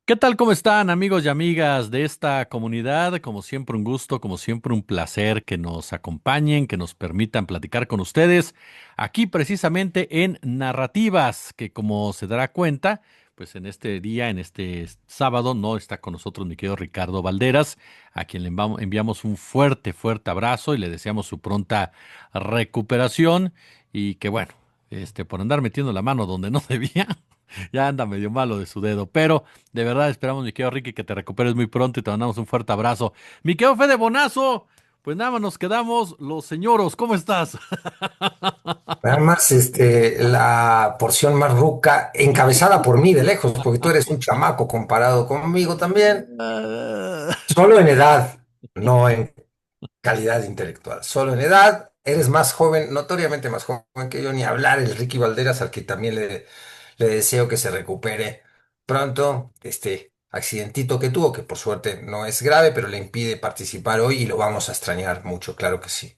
¿Qué tal? ¿Cómo están amigos y amigas de esta comunidad? Como siempre un gusto, como siempre un placer que nos acompañen, que nos permitan platicar con ustedes aquí precisamente en Narrativas, que como se dará cuenta, pues en este día, en este sábado, no está con nosotros mi querido Ricardo Valderas, a quien le enviamos un fuerte, fuerte abrazo y le deseamos su pronta recuperación y que bueno, por andar metiendo la mano donde no debía. Ya anda medio malo de su dedo, pero de verdad esperamos, mi querido Ricky, que te recuperes muy pronto y te mandamos un fuerte abrazo. Mi querido Fede Bonazo, pues nada más nos quedamos los señoros, ¿cómo estás? Nada más la porción más ruca, encabezada por mí de lejos, porque tú eres un chamaco comparado conmigo también, solo en edad, no en calidad intelectual, solo en edad. Eres más joven, notoriamente más joven que yo, ni hablar, el Ricky Valderas, al que también le deseo que se recupere pronto. Este accidentito que tuvo, que por suerte no es grave, pero le impide participar hoy y lo vamos a extrañar mucho, claro que sí.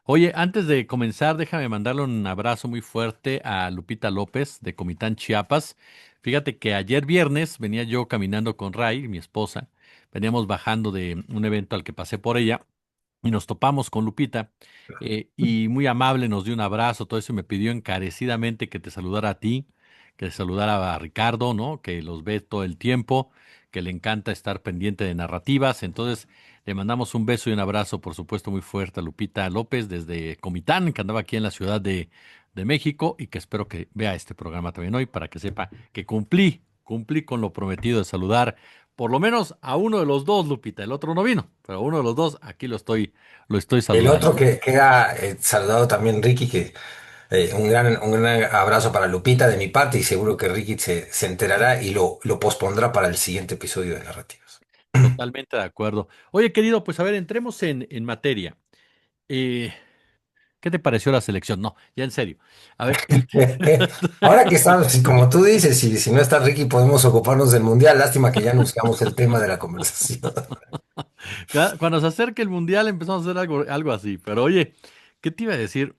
Oye, antes de comenzar, déjame mandarle un abrazo muy fuerte a Lupita López de Comitán, Chiapas. Fíjate que ayer viernes venía yo caminando con Ray, mi esposa, veníamos bajando de un evento al que pasé por ella. Y nos topamos con Lupita y muy amable nos dio un abrazo, todo eso y me pidió encarecidamente que te saludara a ti, que saludara a Ricardo, ¿no? Que los ve todo el tiempo, que le encanta estar pendiente de narrativas. Entonces le mandamos un beso y un abrazo, por supuesto, muy fuerte a Lupita López desde Comitán, que andaba aquí en la Ciudad de México y que espero que vea este programa también hoy para que sepa que cumplí con lo prometido de saludar por lo menos a uno de los dos, Lupita. El otro no vino, pero uno de los dos aquí lo estoy El otro saludando. que queda saludado también, Ricky, que un gran abrazo para Lupita de mi parte y seguro que Ricky se enterará y lo pospondrá para el siguiente episodio de Narrativas. Totalmente de acuerdo. Oye, querido, pues a ver, entremos en materia. Eh, ¿Qué te pareció la selección? No, ya en serio. A ver, Ahora que estamos, como tú dices, y si no está Ricky, podemos ocuparnos del Mundial. Lástima que ya no usamos el tema de la conversación. cuando se acerque el Mundial empezamos a hacer algo así. Pero oye, ¿qué te iba a decir?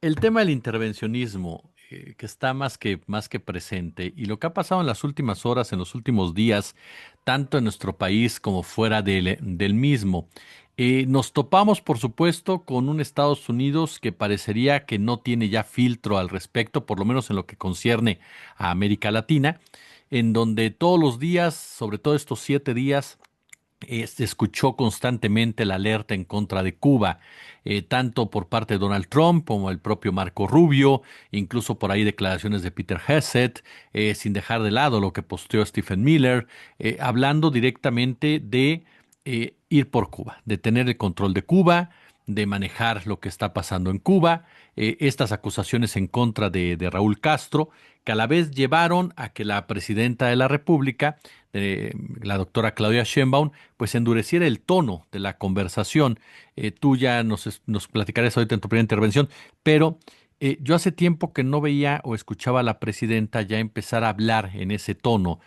El tema del intervencionismo, que está más que presente, y lo que ha pasado en las últimas horas, en los últimos días, tanto en nuestro país como fuera del mismo. Nos topamos, por supuesto, con un Estados Unidos que parecería que no tiene ya filtro al respecto, por lo menos en lo que concierne a América Latina, en donde todos los días, sobre todo estos 7 días, se escuchó constantemente la alerta en contra de Cuba, tanto por parte de Donald Trump como el propio Marco Rubio, incluso por ahí declaraciones de Peter Hegseth, sin dejar de lado lo que posteó Stephen Miller, hablando directamente de ir por Cuba, de tener el control de Cuba, de manejar lo que está pasando en Cuba, estas acusaciones en contra de Raúl Castro, que a la vez llevaron a que la presidenta de la República, la doctora Claudia Sheinbaum, pues endureciera el tono de la conversación. Tú ya nos platicarás ahorita en tu primera intervención, pero yo hace tiempo que no veía o escuchaba a la presidenta ya empezar a hablar en ese tono,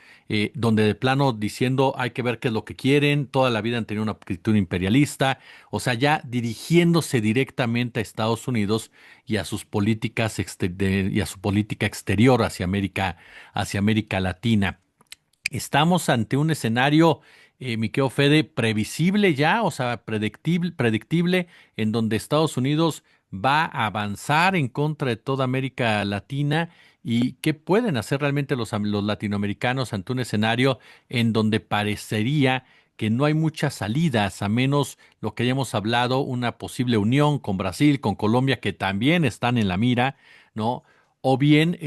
donde de plano diciendo hay que ver qué es lo que quieren, toda la vida han tenido una actitud imperialista, o sea, ya dirigiéndose directamente a Estados Unidos y a sus políticas y a su política exterior hacia América Latina. Estamos ante un escenario, mi querido Fede, previsible ya, o sea, predictible, en donde Estados Unidos va a avanzar en contra de toda América Latina y qué pueden hacer realmente los latinoamericanos ante un escenario en donde parecería que no hay muchas salidas, a menos lo que hayamos hablado, una posible unión con Brasil, con Colombia, que también están en la mira, ¿no? O bien,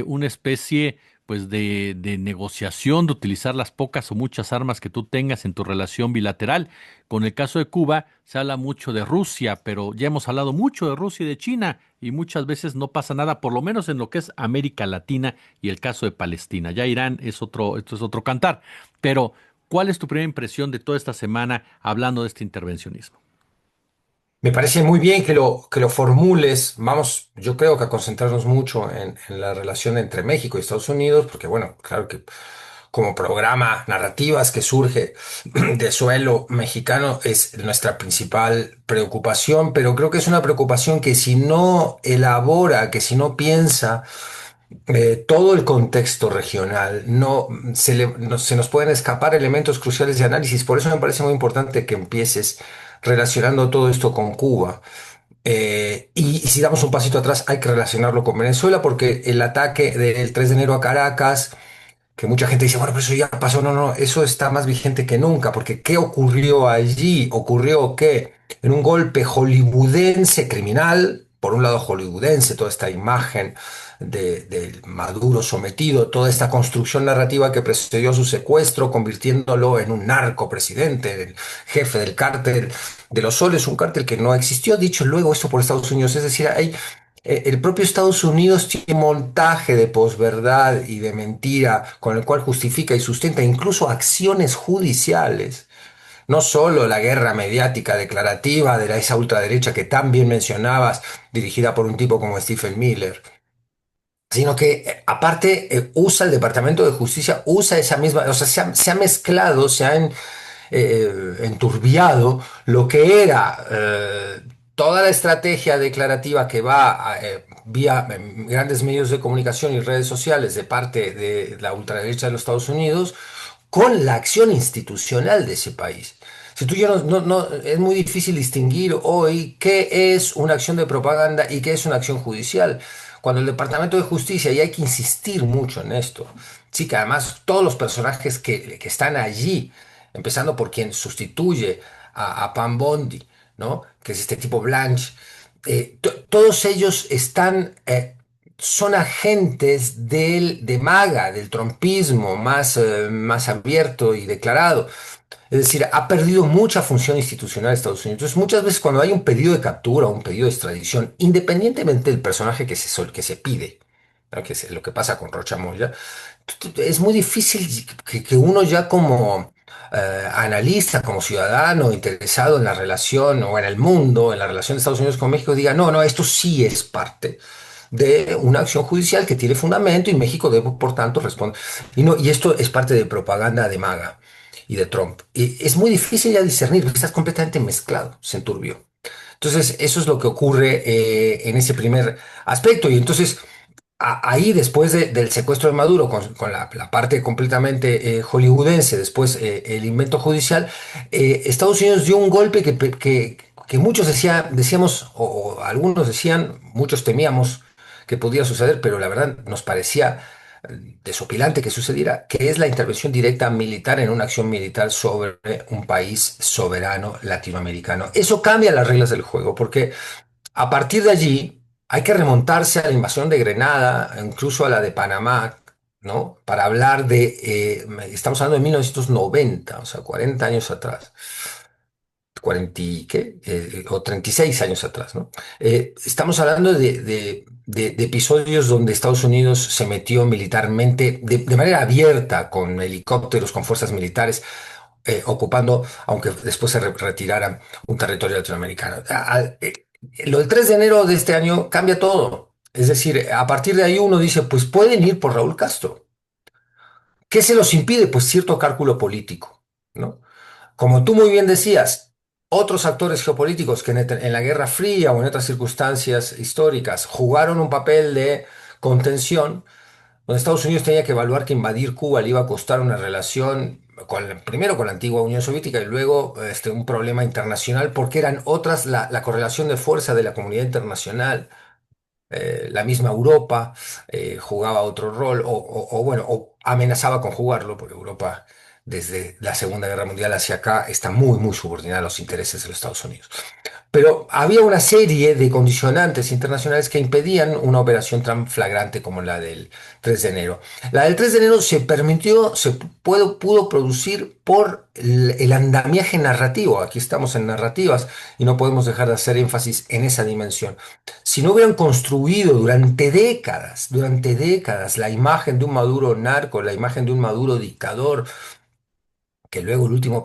una especie pues de negociación, de utilizar las pocas o muchas armas que tú tengas en tu relación bilateral. Con el caso de Cuba, se habla mucho de Rusia, pero ya hemos hablado mucho de Rusia y de China, y muchas veces no pasa nada, por lo menos en lo que es América Latina y el caso de Palestina. Ya Irán esto es otro cantar. Pero, ¿cuál es tu primera impresión de toda esta semana hablando de este intervencionismo? Me parece muy bien que lo formules. Vamos, yo creo que a concentrarnos mucho en la relación entre México y Estados Unidos, porque bueno, claro que como programa narrativas que surge de suelo mexicano es nuestra principal preocupación, pero creo que es una preocupación que si no elabora, que si no piensa todo el contexto regional, se nos pueden escapar elementos cruciales de análisis. Por eso me parece muy importante que empieces relacionando todo esto con Cuba. Y si damos un pasito atrás, hay que relacionarlo con Venezuela porque el ataque del 3 de enero a Caracas, que mucha gente dice, bueno, pero eso ya pasó. No, no, eso está más vigente que nunca, porque ¿qué ocurrió allí? Ocurrió que en un golpe hollywoodense criminal, por un lado hollywoodense, toda esta imagen del Maduro sometido, toda esta construcción narrativa que precedió su secuestro, convirtiéndolo en un narco presidente, el jefe del cártel de los soles, un cártel que no existió, dicho luego esto por Estados Unidos. Es decir, hay el propio Estados Unidos tiene un montaje de posverdad y de mentira con el cual justifica y sustenta incluso acciones judiciales. No solo la guerra mediática declarativa de esa ultraderecha que tan bien mencionabas, dirigida por un tipo como Stephen Miller, sino que aparte usa el Departamento de Justicia, usa esa misma, o sea, se ha mezclado, enturbiado lo que era toda la estrategia declarativa que va vía grandes medios de comunicación y redes sociales de parte de la ultraderecha de los Estados Unidos con la acción institucional de ese país. Si tú ya es muy difícil distinguir hoy qué es una acción de propaganda y qué es una acción judicial. Cuando el Departamento de Justicia, y hay que insistir mucho en esto, sí que además todos los personajes que están allí, empezando por quien sustituye a Pam Bondi, ¿no? Que es este tipo Blanche, todos ellos son agentes de MAGA, del trompismo más abierto y declarado. Es decir, ha perdido mucha función institucional Estados Unidos. Entonces, muchas veces cuando hay un pedido de captura o un pedido de extradición, independientemente del personaje que se pide, ¿no? Que es lo que pasa con Rocha Moya, es muy difícil que uno ya como analista, como ciudadano interesado en la relación o en el mundo, en la relación de Estados Unidos con México, diga, no, no, esto sí es parte de una acción judicial que tiene fundamento y México debe, por tanto, responder. Y esto es parte de propaganda de MAGA y de Trump. Y es muy difícil ya discernir, porque estás completamente mezclado, se enturbió. Entonces, eso es lo que ocurre en ese primer aspecto. Y entonces, ahí, después del secuestro de Maduro, con la parte completamente hollywoodense, después el invento judicial, Estados Unidos dio un golpe que muchos decíamos, o algunos decían, muchos temíamos que podía suceder, pero la verdad nos parecía desopilante que sucediera, que es la intervención directa militar en una acción militar sobre un país soberano latinoamericano. Eso cambia las reglas del juego, porque a partir de allí hay que remontarse a la invasión de Grenada, incluso a la de Panamá, ¿no? Para hablar estamos hablando de 1990, o sea, 40 años atrás. 40 ¿qué? O 36 años atrás, ¿no? Estamos hablando de episodios donde Estados Unidos se metió militarmente de manera abierta con helicópteros, con fuerzas militares, ocupando, aunque después retiraran un territorio latinoamericano. Lo del 3 de enero de este año cambia todo. Es decir, a partir de ahí uno dice, pues pueden ir por Raúl Castro. ¿Qué se los impide? Pues cierto cálculo político, ¿no? Como tú muy bien decías, otros actores geopolíticos que en la Guerra Fría o en otras circunstancias históricas jugaron un papel de contención, donde Estados Unidos tenía que evaluar que invadir Cuba le iba a costar una relación primero con la antigua Unión Soviética y luego un problema internacional, porque eran otras la correlación de fuerza de la comunidad internacional. La misma Europa jugaba otro rol bueno, o amenazaba con jugarlo, porque Europa desde la Segunda Guerra Mundial hacia acá está muy, muy subordinada a los intereses de los Estados Unidos. Pero había una serie de condicionantes internacionales que impedían una operación tan flagrante como la del 3 de enero. La del 3 de enero pudo producir por el andamiaje narrativo. Aquí estamos en narrativas y no podemos dejar de hacer énfasis en esa dimensión. Si no hubieran construido durante décadas, la imagen de un Maduro narco, la imagen de un Maduro dictador, que luego el último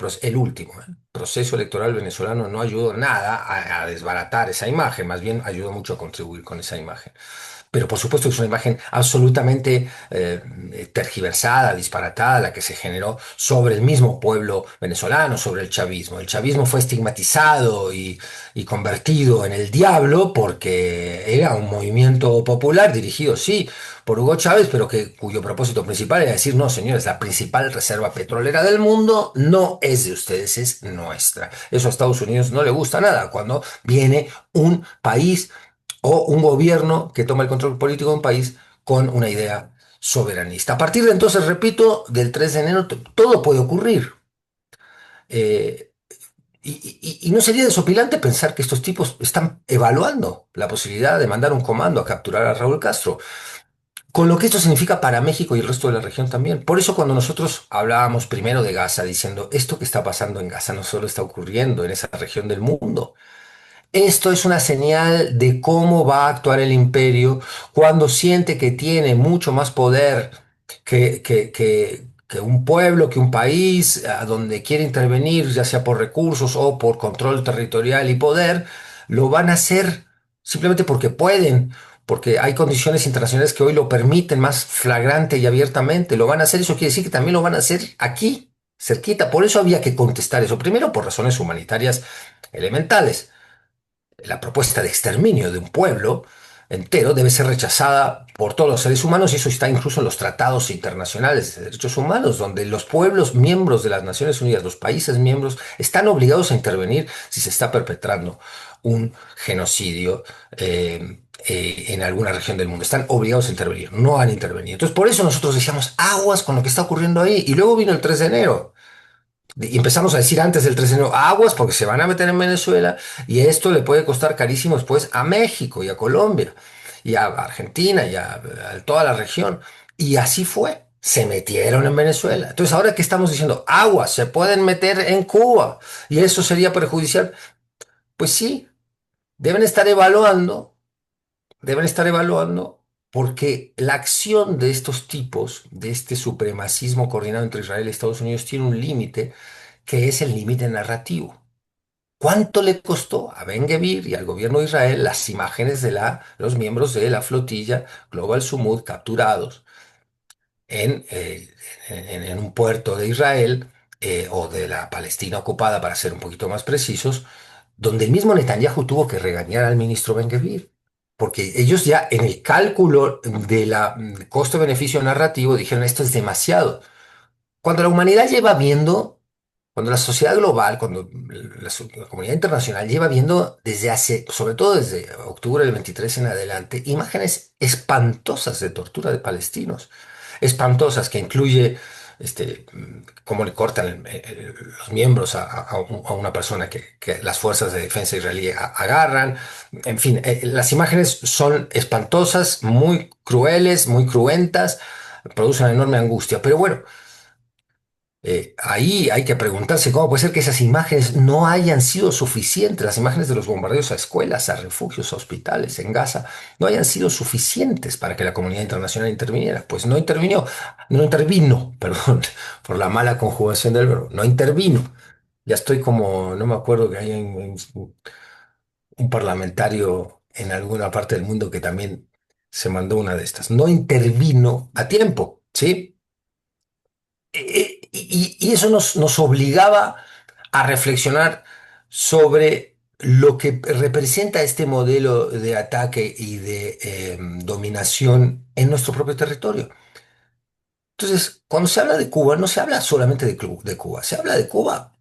proceso electoral venezolano no ayudó nada a desbaratar esa imagen, más bien ayudó mucho a contribuir con esa imagen. Pero por supuesto es una imagen absolutamente tergiversada, disparatada, la que se generó sobre el mismo pueblo venezolano, sobre el chavismo. El chavismo fue estigmatizado y convertido en el diablo porque era un movimiento popular dirigido, sí, por Hugo Chávez, pero cuyo propósito principal era decir, no, señores, la principal reserva petrolera del mundo no es de ustedes, es nuestra. Eso a Estados Unidos no le gusta nada cuando viene un país o un gobierno que toma el control político de un país con una idea soberanista. A partir de entonces, repito, del 3 de enero todo puede ocurrir. Eh, y no sería desopilante pensar que estos tipos están evaluando la posibilidad de mandar un comando a capturar a Raúl Castro, con lo que esto significa para México y el resto de la región también. Por eso cuando nosotros hablábamos primero de Gaza, diciendo, esto que está pasando en Gaza no solo está ocurriendo en esa región del mundo, esto es una señal de cómo va a actuar el imperio cuando siente que tiene mucho más poder que un pueblo, que un país, a donde quiere intervenir, ya sea por recursos o por control territorial y poder, lo van a hacer simplemente porque pueden, porque hay condiciones internacionales que hoy lo permiten más flagrante y abiertamente. Lo van a hacer, eso quiere decir que también lo van a hacer aquí, cerquita. Por eso había que contestar eso. Primero, por razones humanitarias elementales. La propuesta de exterminio de un pueblo entero debe ser rechazada por todos los seres humanos y eso está incluso en los tratados internacionales de derechos humanos, donde los pueblos miembros de las Naciones Unidas, los países miembros, están obligados a intervenir si se está perpetrando un genocidio en alguna región del mundo. Están obligados a intervenir, no han intervenido. Entonces, por eso nosotros decíamos aguas con lo que está ocurriendo ahí. Y luego vino el 3 de enero. Y empezamos a decir antes del 3 de enero, aguas porque se van a meter en Venezuela y esto le puede costar carísimo después a México y a Colombia y a Argentina y a toda la región. Y así fue, se metieron en Venezuela. Entonces ahora que estamos diciendo, aguas, se pueden meter en Cuba y eso sería perjudicial, pues sí, deben estar evaluando, deben estar evaluando. Porque la acción de estos tipos, de este supremacismo coordinado entre Israel y Estados Unidos, tiene un límite que es el límite narrativo. ¿Cuánto le costó a Ben-Gvir y al gobierno de Israel las imágenes de los miembros de la flotilla Global Sumud capturados en, eh, en un puerto de Israel o de la Palestina ocupada, para ser un poquito más precisos, donde el mismo Netanyahu tuvo que regañar al ministro Ben-Gvir? Porque ellos ya en el cálculo de la costo-beneficio narrativo dijeron esto es demasiado. Cuando la humanidad lleva viendo, cuando la sociedad global, cuando la comunidad internacional lleva viendo desde hace, sobre todo desde octubre del 23 en adelante, imágenes espantosas de tortura de palestinos, espantosas que incluye cómo le cortan los miembros a una persona que las fuerzas de defensa israelí agarran. En fin, las imágenes son espantosas, muy crueles, muy cruentas, producen enorme angustia. Pero bueno, ahí hay que preguntarse cómo puede ser que esas imágenes no hayan sido suficientes, las imágenes de los bombardeos a escuelas, a refugios, a hospitales en Gaza, no hayan sido suficientes para que la comunidad internacional interviniera. Pues no intervino, no intervino, perdón, por la mala conjugación del verbo, no intervino. Ya estoy como, no me acuerdo que hay un parlamentario en alguna parte del mundo que también se mandó una de estas. No intervino a tiempo, ¿sí? Y eso nos obligaba a reflexionar sobre lo que representa este modelo de ataque y de dominación en nuestro propio territorio. Entonces, cuando se habla de Cuba, no se habla solamente de Cuba, se habla de Cuba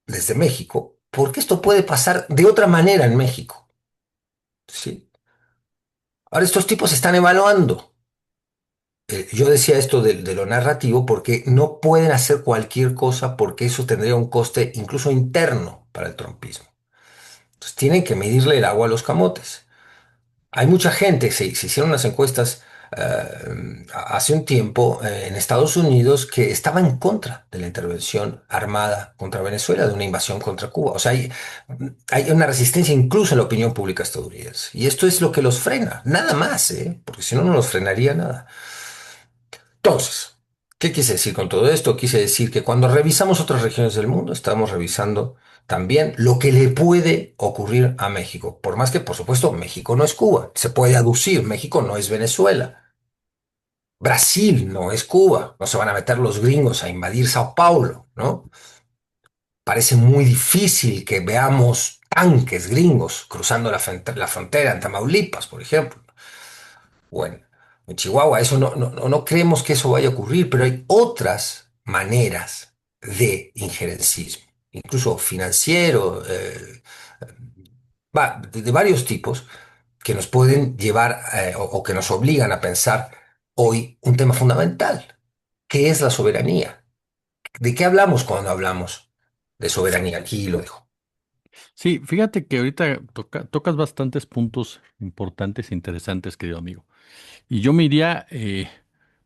desde México, porque esto puede pasar de otra manera en México, ¿sí? Ahora, estos tipos están evaluando. Yo decía esto de lo narrativo porque no pueden hacer cualquier cosa porque eso tendría un coste incluso interno para el trumpismo. Entonces tienen que medirle el agua a los camotes. Hay mucha gente, se hicieron unas encuestas hace un tiempo en Estados Unidos que estaba en contra de la intervención armada contra Venezuela, de una invasión contra Cuba. O sea, hay una resistencia incluso en la opinión pública estadounidense. Y esto es lo que los frena, nada más, ¿eh? Porque si no, no los frenaría nada. Entonces, ¿Qué quise decir con todo esto? Quise decir que cuando revisamos otras regiones del mundo, estamos revisando también lo que le puede ocurrir a México. Por más que, por supuesto, México no es Cuba. Se puede aducir, México no es Venezuela. Brasil no es Cuba. No se van a meter los gringos a invadir Sao Paulo, ¿no? Parece muy difícil que veamos tanques gringos cruzando la frontera en Tamaulipas, por ejemplo. Bueno, en Chihuahua eso no creemos que eso vaya a ocurrir, pero hay otras maneras de injerencismo, incluso financiero, de varios tipos, que nos pueden llevar o que nos obligan a pensar hoy un tema fundamental, que es la soberanía. ¿De qué hablamos cuando hablamos de soberanía? Aquí lo dejo. Sí, fíjate que ahorita tocas bastantes puntos importantes e interesantes, querido amigo. Y yo me iría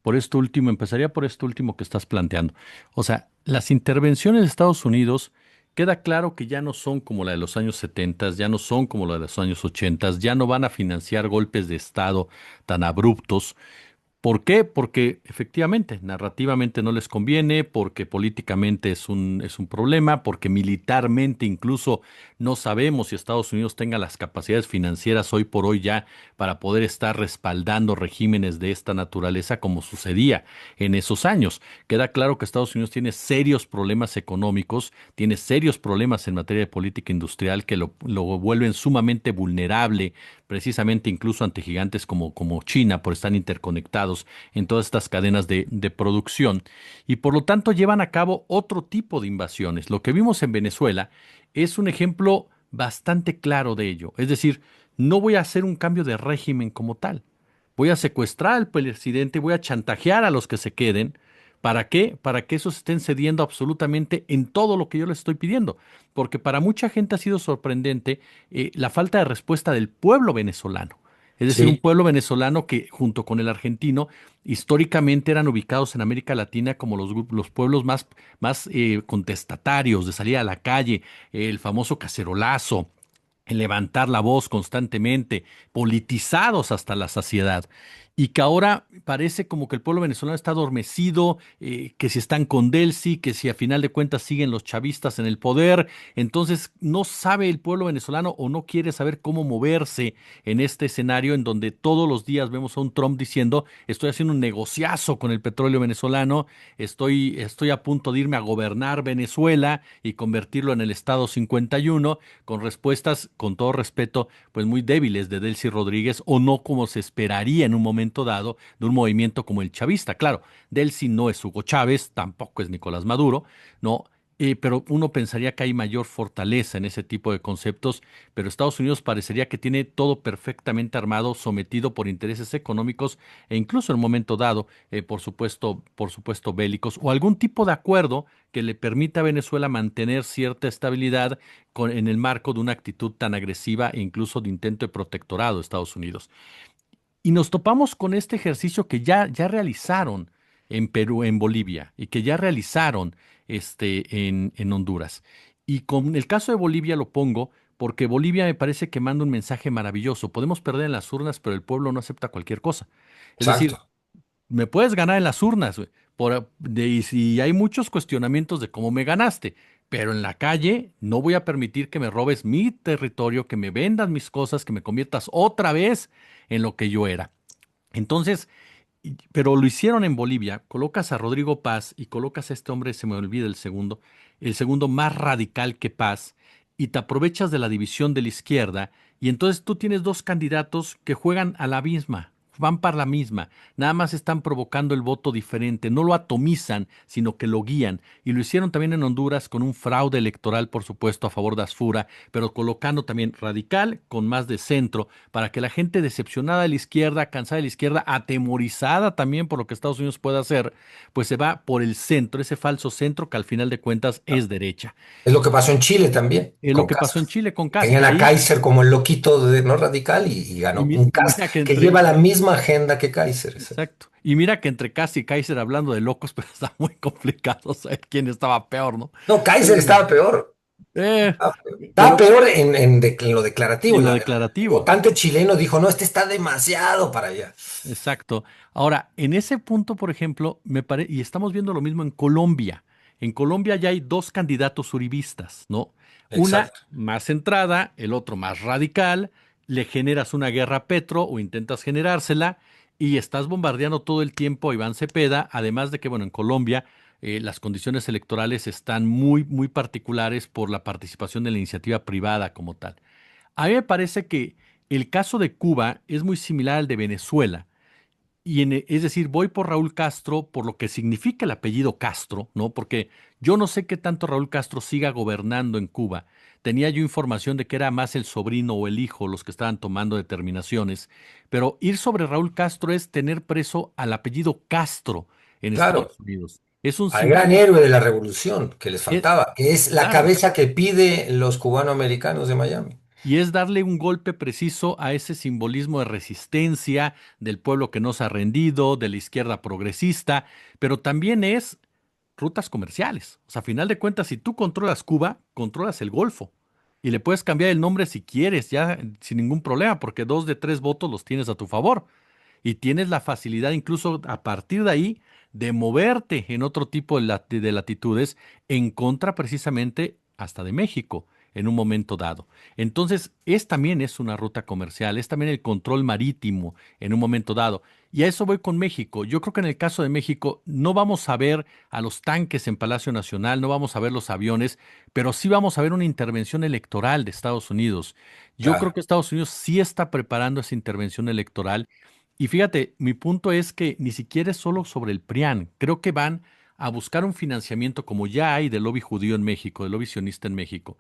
por esto último, empezaría por esto último que estás planteando. O sea, las intervenciones de Estados Unidos, queda claro que ya no son como la de los años 70, ya no son como la de los años 80, ya no van a financiar golpes de Estado tan abruptos. ¿Por qué? Porque efectivamente, narrativamente no les conviene, porque políticamente es un problema, porque militarmente incluso no sabemos si Estados Unidos tenga las capacidades financieras hoy por hoy ya para poder estar respaldando regímenes de esta naturaleza como sucedía en esos años. Queda claro que Estados Unidos tiene serios problemas económicos, tiene serios problemas en materia de política industrial que lo vuelven sumamente vulnerable precisamente incluso ante gigantes como China, por estar interconectados en todas estas cadenas de producción, y por lo tanto llevan a cabo otro tipo de invasiones. Lo que vimos en Venezuela es un ejemplo bastante claro de ello. Es decir, no voy a hacer un cambio de régimen como tal. Voy a secuestrar al presidente, voy a chantajear a los que se queden. ¿Para qué? Para que esos estén cediendo absolutamente en todo lo que yo les estoy pidiendo. Porque para mucha gente ha sido sorprendente la falta de respuesta del pueblo venezolano. Es decir, un Sí, pueblo venezolano que junto con el argentino históricamente eran ubicados en América Latina como los pueblos más contestatarios, de salir a la calle, el famoso cacerolazo, el levantar la voz constantemente, politizados hasta la saciedad. Y que ahora parece como que el pueblo venezolano está adormecido, que si están con Delcy, que si a final de cuentas siguen los chavistas en el poder, entonces no sabe el pueblo venezolano o no quiere saber cómo moverse en este escenario en donde todos los días vemos a un Trump diciendo, estoy haciendo un negociazo con el petróleo venezolano, estoy a punto de irme a gobernar Venezuela y convertirlo en el Estado 51, con respuestas, con todo respeto, pues muy débiles de Delcy Rodríguez o no como se esperaría en un momento dado de un movimiento como el chavista. Claro, Delcy no es Hugo Chávez, tampoco es Nicolás Maduro, ¿no? Pero uno pensaría que hay mayor fortaleza en ese tipo de conceptos, pero Estados Unidos parecería que tiene todo perfectamente armado, sometido por intereses económicos e incluso en un momento dado, por supuesto, bélicos o algún tipo de acuerdo que le permita a Venezuela mantener cierta estabilidad en el marco de una actitud tan agresiva e incluso de intento de protectorado de Estados Unidos. Y nos topamos con este ejercicio que ya realizaron en Perú, en Bolivia, y que ya realizaron en Honduras. Y con el caso de Bolivia lo pongo porque Bolivia me parece que manda un mensaje maravilloso. Podemos perder en las urnas, pero el pueblo no acepta cualquier cosa. Es decir, exacto. me puedes ganar en las urnas, güey, y si hay muchos cuestionamientos de cómo me ganaste, pero en la calle no voy a permitir que me robes mi territorio, que me vendas mis cosas, que me conviertas otra vez en lo que yo era. Entonces, pero lo hicieron en Bolivia, colocas a Rodrigo Paz y colocas a este hombre, se me olvida el segundo más radical que Paz, y te aprovechas de la división de la izquierda, y entonces tú tienes dos candidatos que juegan a la misma, van para la misma, nada más están provocando el voto diferente, no lo atomizan, sino que lo guían, y lo hicieron también en Honduras con un fraude electoral, por supuesto, a favor de Asfura, pero colocando también radical con más de centro, para que la gente decepcionada de la izquierda, cansada de la izquierda, atemorizada también por lo que Estados Unidos puede hacer, pues se va por el centro, ese falso centro que al final de cuentas es derecha. Es lo que pasó en Chile también, Es lo con que pasó en Kast. Chile con Kast. Tenían Y a ahí, Kaiser como el loquito de no radical y ganó un y Kast mira que que entre, lleva la misma agenda que Kaiser. exacto. Y mira que entre Kast y Kaiser hablando de locos, pero está muy complicado saber quién estaba peor, ¿no? No, Pero Kaiser bueno, estaba peor. Eh, Estaba pero peor en lo declarativo. en lo El declarativo. votante chileno dijo, no, este está demasiado para allá. Exacto. Ahora, en ese punto, por ejemplo, y estamos viendo lo mismo en Colombia. En Colombia ya hay dos candidatos uribistas, ¿no? Una Exacto. más centrada, el otro más radical. Le generas una guerra a Petro o intentas generársela y estás bombardeando todo el tiempo a Iván Cepeda, además de que, bueno, en Colombia las condiciones electorales están muy, muy particulares por la participación de la iniciativa privada como tal. A mí me parece que el caso de Cuba es muy similar al de Venezuela es decir, voy por Raúl Castro por lo que significa el apellido Castro, ¿no? Porque yo no sé qué tanto Raúl Castro siga gobernando en Cuba. Tenía yo información de que era más el sobrino o el hijo los que estaban tomando determinaciones, pero ir sobre Raúl Castro es tener preso al apellido Castro en Claro, Estados Unidos. Es un al gran simbólico. héroe de la revolución que les Es, faltaba, que es la claro. cabeza que pide los cubanoamericanos de Miami. Y es darle un golpe preciso a ese simbolismo de resistencia del pueblo que no se ha rendido, de la izquierda progresista, pero también es rutas comerciales. O sea, a final de cuentas, si tú controlas Cuba, controlas el Golfo. Y le puedes cambiar el nombre si quieres, ya sin ningún problema, porque dos de tres votos los tienes a tu favor. Y tienes la facilidad incluso a partir de ahí de moverte en otro tipo de latitudes en contra precisamente hasta de México en un momento dado. Entonces, también es una ruta comercial, es también el control marítimo en un momento dado. Y a eso voy con México. Yo creo que en el caso de México no vamos a ver a los tanques en Palacio Nacional, no vamos a ver los aviones, pero sí vamos a ver una intervención electoral de Estados Unidos. Yo creo Claro, que Estados Unidos sí está preparando esa intervención electoral y fíjate, mi punto es que ni siquiera es solo sobre el PRIAN. Creo que van a buscar un financiamiento como ya hay del lobby judío en México, del lobby sionista en México,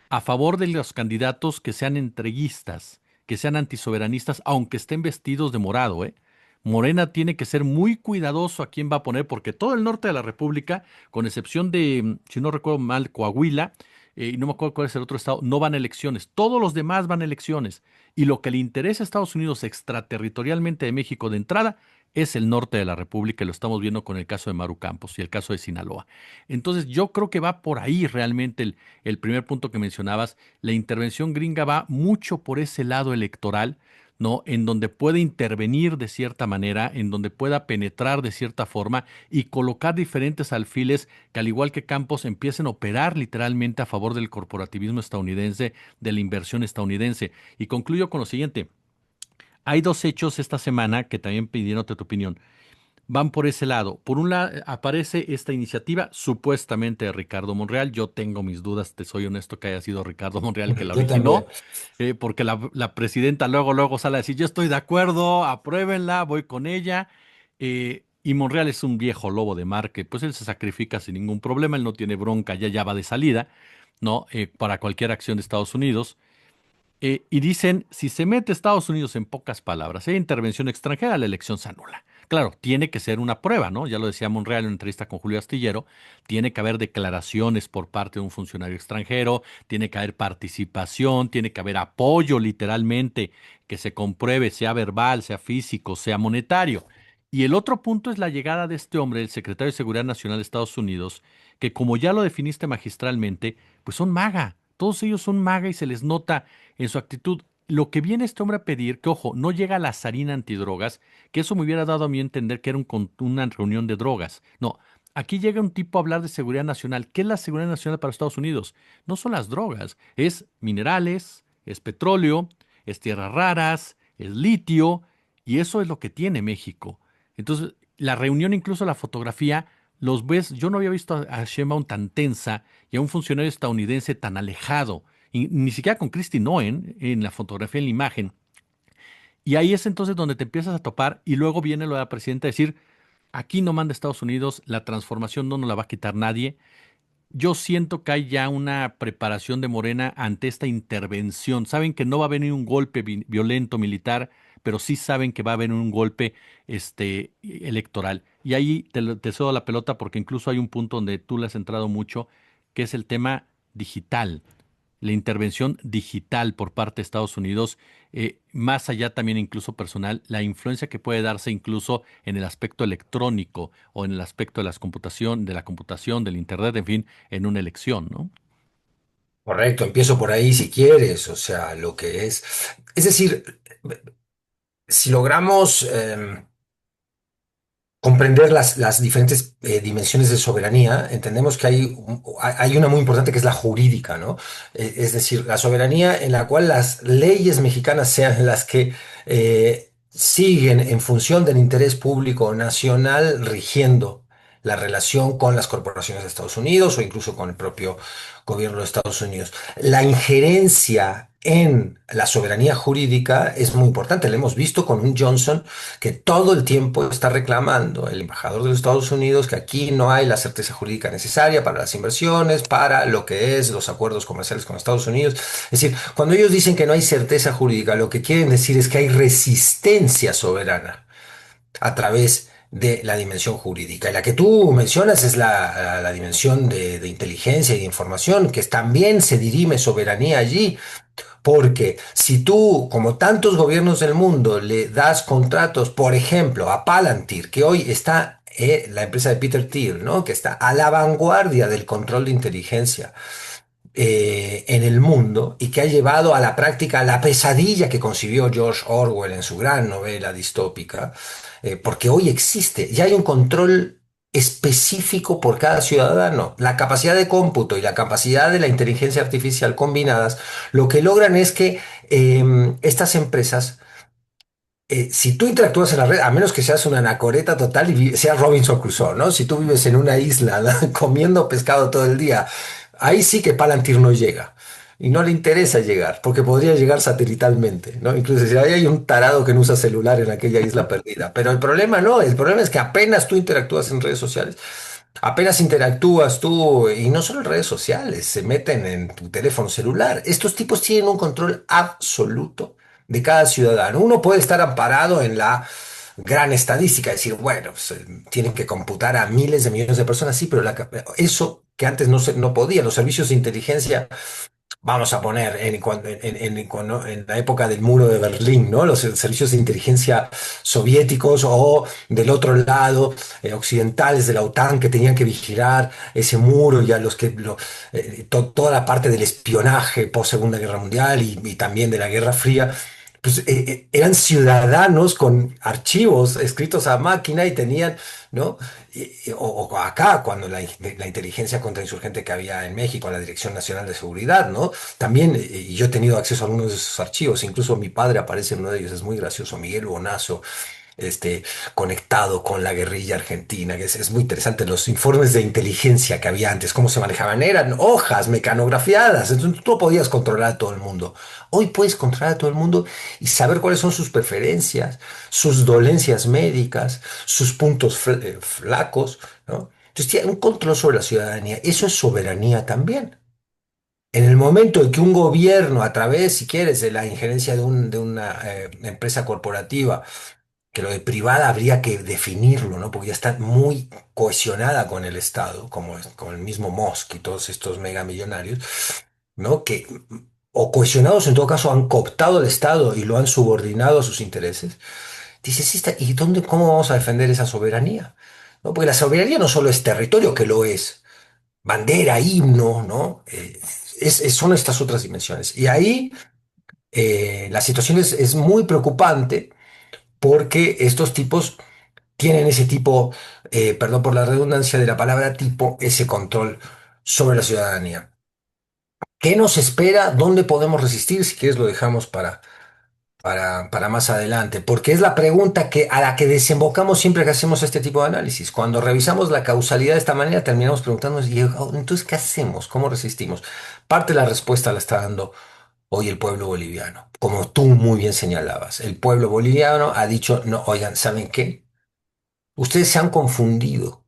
a favor de los candidatos que sean entreguistas, que sean antisoberanistas, aunque estén vestidos de morado, ¿eh? Morena tiene que ser muy cuidadoso a quién va a poner, porque todo el norte de la República, con excepción de, si no recuerdo mal, Coahuila, y no me acuerdo cuál es el otro estado, no van a elecciones. Todos los demás van a elecciones. Y lo que le interesa a Estados Unidos extraterritorialmente de México de entrada es el norte de la República, y lo estamos viendo con el caso de Maru Campos y el caso de Sinaloa. Entonces, yo creo que va por ahí realmente el primer punto que mencionabas. La intervención gringa va mucho por ese lado electoral, ¿no? En donde puede intervenir de cierta manera, en donde pueda penetrar de cierta forma y colocar diferentes alfiles que, al igual que Campos, empiecen a operar literalmente a favor del corporativismo estadounidense, de la inversión estadounidense. Y concluyo con lo siguiente. Hay dos hechos esta semana que también pidiéndote tu opinión van por ese lado. Por un lado, aparece esta iniciativa supuestamente de Ricardo Monreal. Yo tengo mis dudas, te soy honesto, que haya sido Ricardo Monreal que la yo originó, también. porque la presidenta luego sale a decir, yo estoy de acuerdo, apruébenla, voy con ella. Y Monreal es un viejo lobo de mar que pues él se sacrifica sin ningún problema, él no tiene bronca, ya va de salida, ¿no? Para cualquier acción de Estados Unidos. Y dicen, si se mete Estados Unidos en pocas palabras, hay intervención extranjera, la elección se anula. Claro, tiene que ser una prueba, ¿no? Ya lo decía Monreal en una entrevista con Julio Astillero, tiene que haber declaraciones por parte de un funcionario extranjero, tiene que haber participación, tiene que haber apoyo literalmente, que se compruebe, sea verbal, sea físico, sea monetario. Y el otro punto es la llegada de este hombre, el secretario de Seguridad Nacional de Estados Unidos, que como ya lo definiste magistralmente, pues son maga. Todos ellos son maga y se les nota en su actitud. Lo que viene este hombre a pedir, que ojo, no llega a la zarina antidrogas, que eso me hubiera dado a mí a entender que era una reunión de drogas. No, aquí llega un tipo a hablar de seguridad nacional. ¿Qué es la seguridad nacional para Estados Unidos? No son las drogas, es minerales, es petróleo, es tierras raras, es litio, y eso es lo que tiene México. Entonces, la reunión, incluso la fotografía, los ves, yo no había visto a Sheinbaum tan tensa y a un funcionario estadounidense tan alejado y ni siquiera con Christy Noen en la fotografía, en la imagen. Y ahí es entonces donde te empiezas a topar y luego viene lo de la presidenta a decir, aquí no manda Estados Unidos, la transformación no nos la va a quitar nadie. Yo siento que hay ya una preparación de Morena ante esta intervención. Saben que no va a venir un golpe violento militar, pero sí saben que va a haber un golpe electoral. Y ahí te cedo la pelota porque incluso hay un punto donde tú le has entrado mucho, que es el tema digital, la intervención digital por parte de Estados Unidos, más allá también incluso personal, la influencia que puede darse incluso en el aspecto electrónico o en el aspecto de la computación, del internet, en fin, en una elección, ¿no? Correcto, empiezo por ahí si quieres, o sea, lo que es. Es decir, si logramos comprender las diferentes dimensiones de soberanía, entendemos que hay una muy importante que es la jurídica, ¿no? Es decir, la soberanía en la cual las leyes mexicanas sean las que siguen en función del interés público nacional rigiendo la relación con las corporaciones de Estados Unidos o incluso con el propio gobierno de Estados Unidos. La injerencia en la soberanía jurídica es muy importante. Lo hemos visto con un Johnson que todo el tiempo está reclamando, el embajador de los Estados Unidos, que aquí no hay la certeza jurídica necesaria para las inversiones, para lo que es los acuerdos comerciales con Estados Unidos. Es decir, cuando ellos dicen que no hay certeza jurídica, lo que quieren decir es que hay resistencia soberana a través de la dimensión jurídica. Y la que tú mencionas es la dimensión de inteligencia y de información, que también se dirime soberanía allí. Porque si tú, como tantos gobiernos del mundo, le das contratos, por ejemplo, a Palantir, que hoy está la empresa de Peter Thiel, ¿no? Que está a la vanguardia del control de inteligencia en el mundo y que ha llevado a la práctica la pesadilla que concibió George Orwell en su gran novela distópica, porque hoy existe, ya hay un control específico por cada ciudadano. La capacidad de cómputo y la capacidad de la inteligencia artificial combinadas, lo que logran es que estas empresas si tú interactúas en la red, a menos que seas una anacoreta total y seas Robinson Crusoe, ¿no? Si tú vives en una isla comiendo pescado todo el día, ahí sí que Palantir no llega. Y no le interesa llegar, porque podría llegar satelitalmente, ¿no? Incluso si ahí hay un tarado que no usa celular en aquella isla perdida. Pero el problema no, el problema es que apenas tú interactúas en redes sociales, apenas interactúas tú, y no solo en redes sociales, se meten en tu teléfono celular. Estos tipos tienen un control absoluto de cada ciudadano. Uno puede estar amparado en la gran estadística, decir, bueno, pues, tienen que computar a miles de millones de personas, sí, pero eso que antes no podía, los servicios de inteligencia. Vamos a poner en la época del muro de Berlín, ¿no? Los servicios de inteligencia soviéticos o del otro lado, occidentales de la OTAN que tenían que vigilar ese muro y a los que toda la parte del espionaje post Segunda Guerra Mundial y también de la Guerra Fría. Pues eran ciudadanos con archivos escritos a máquina y tenían, ¿no? O acá, cuando la inteligencia contrainsurgente que había en México, la Dirección Nacional de Seguridad, ¿no? También, y yo he tenido acceso a algunos de esos archivos, incluso mi padre aparece en uno de ellos, es muy gracioso, Miguel Bonazo, conectado con la guerrilla argentina, que es muy interesante, los informes de inteligencia que había antes, cómo se manejaban, eran hojas mecanografiadas, entonces tú no podías controlar a todo el mundo. Hoy puedes controlar a todo el mundo y saber cuáles son sus preferencias, sus dolencias médicas, sus puntos flacos, ¿no? Entonces tiene un control sobre la ciudadanía, eso es soberanía también. En el momento en que un gobierno, a través, si quieres, de la injerencia de una empresa corporativa, que lo de privada habría que definirlo, ¿no? Porque ya está muy cohesionada con el Estado, como el mismo Musk y todos estos megamillonarios, ¿no? Que, o cohesionados en todo caso, han cooptado el Estado y lo han subordinado a sus intereses. Dices, sí, ¿y cómo vamos a defender esa soberanía? ¿No? Porque la soberanía no solo es territorio, que lo es, bandera, himno, ¿no? Son estas otras dimensiones. Y ahí la situación es muy preocupante porque estos tipos tienen ese tipo, perdón por la redundancia de la palabra tipo, ese control sobre la ciudadanía. ¿Qué nos espera? ¿Dónde podemos resistir? Si quieres lo dejamos para más adelante, porque es la pregunta a la que desembocamos siempre que hacemos este tipo de análisis. Cuando revisamos la causalidad de esta manera, terminamos preguntándonos, ¿y entonces qué hacemos? ¿Cómo resistimos? Parte de la respuesta la está dando hoy el pueblo boliviano. Como tú muy bien señalabas, el pueblo boliviano ha dicho, no, oigan, ¿saben qué? Ustedes se han confundido,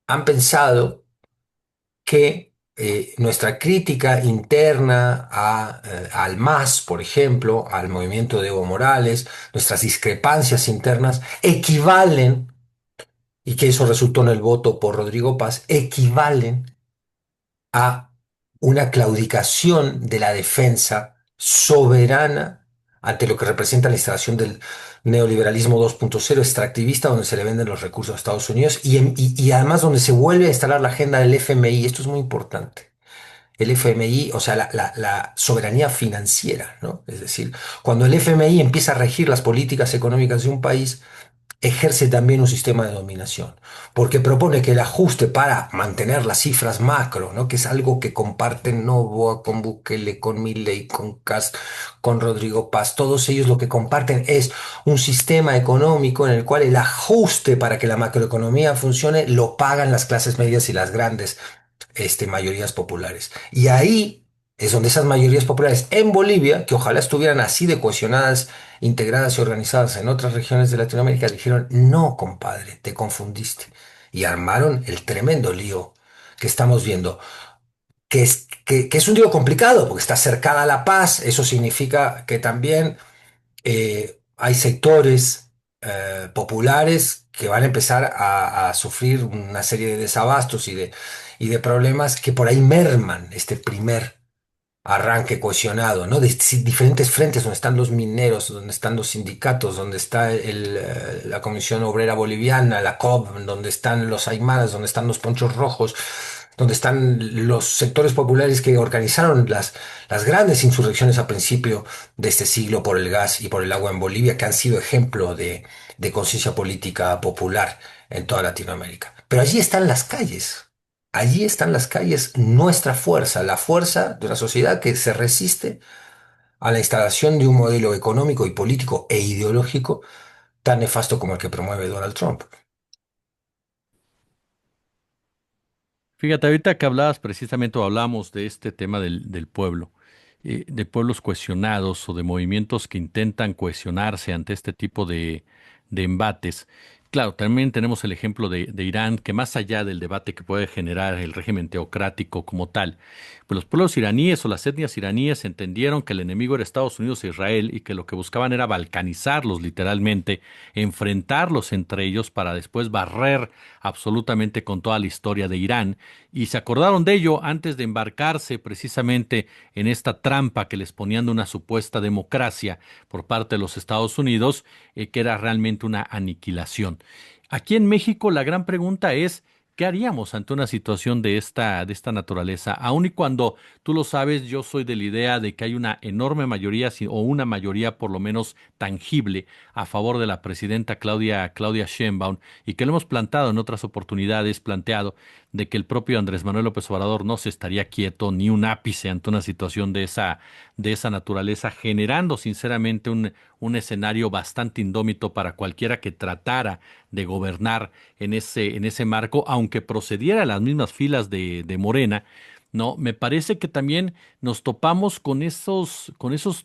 han pensado que nuestra crítica interna al MAS, por ejemplo, al movimiento de Evo Morales, nuestras discrepancias internas, equivalen, y que eso resultó en el voto por Rodrigo Paz, equivalen a una claudicación de la defensa soberana ante lo que representa la instalación del neoliberalismo 2.0 extractivista, donde se le venden los recursos a Estados Unidos y además donde se vuelve a instalar la agenda del FMI. Esto es muy importante. el FMI, o sea, la soberanía financiera, ¿no? Es decir, cuando el FMI empieza a regir las políticas económicas de un país, ejerce también un sistema de dominación, porque propone que el ajuste para mantener las cifras macro, ¿no? Que es algo que comparten Novoa con Bukele, con Milei, con Kast, con Rodrigo Paz, todos ellos lo que comparten es un sistema económico en el cual el ajuste para que la macroeconomía funcione lo pagan las clases medias y las grandes mayorías populares. Y ahí es donde esas mayorías populares en Bolivia, que ojalá estuvieran así de cohesionadas, integradas y organizadas en otras regiones de Latinoamérica, dijeron, no, compadre, te confundiste. Y armaron el tremendo lío que estamos viendo, que es un lío complicado, porque está cercada a la paz, eso significa que también hay sectores populares que van a empezar a sufrir una serie de desabastos y de problemas que por ahí merman este primer arranque cohesionado, ¿no? Diferentes frentes donde están los mineros, donde están los sindicatos, donde está la Comisión Obrera Boliviana, la COB, donde están los aymaras, donde están los ponchos rojos, donde están los sectores populares que organizaron las grandes insurrecciones a principio de este siglo por el gas y por el agua en Bolivia, que han sido ejemplo de conciencia política popular en toda Latinoamérica. Pero allí están las calles. Allí están las calles, nuestra fuerza, la fuerza de una sociedad que se resiste a la instalación de un modelo económico y político e ideológico tan nefasto como el que promueve Donald Trump. Fíjate, ahorita que hablabas precisamente o hablamos de este tema del pueblo, de pueblos cohesionados o de movimientos que intentan cohesionarse ante este tipo de embates. Claro, también tenemos el ejemplo de Irán, que más allá del debate que puede generar el régimen teocrático como tal, pues los pueblos iraníes o las etnias iraníes entendieron que el enemigo era Estados Unidos e Israel y que lo que buscaban era balcanizarlos literalmente, enfrentarlos entre ellos para después barrer absolutamente con toda la historia de Irán y se acordaron de ello antes de embarcarse precisamente en esta trampa que les ponían de una supuesta democracia por parte de los Estados Unidos, que era realmente una aniquilación. Aquí en México la gran pregunta es, ¿qué haríamos ante una situación de esta naturaleza? Aun y cuando tú lo sabes, yo soy de la idea de que hay una enorme mayoría, o una mayoría por lo menos tangible, a favor de la presidenta Claudia Sheinbaum, y que lo hemos plantado en otras oportunidades, planteado de que el propio Andrés Manuel López Obrador no se estaría quieto ni un ápice ante una situación de esa naturaleza, generando sinceramente un escenario bastante indómito para cualquiera que tratara de gobernar en ese marco, aunque procediera a las mismas filas de Morena. No, me parece que también nos topamos con esos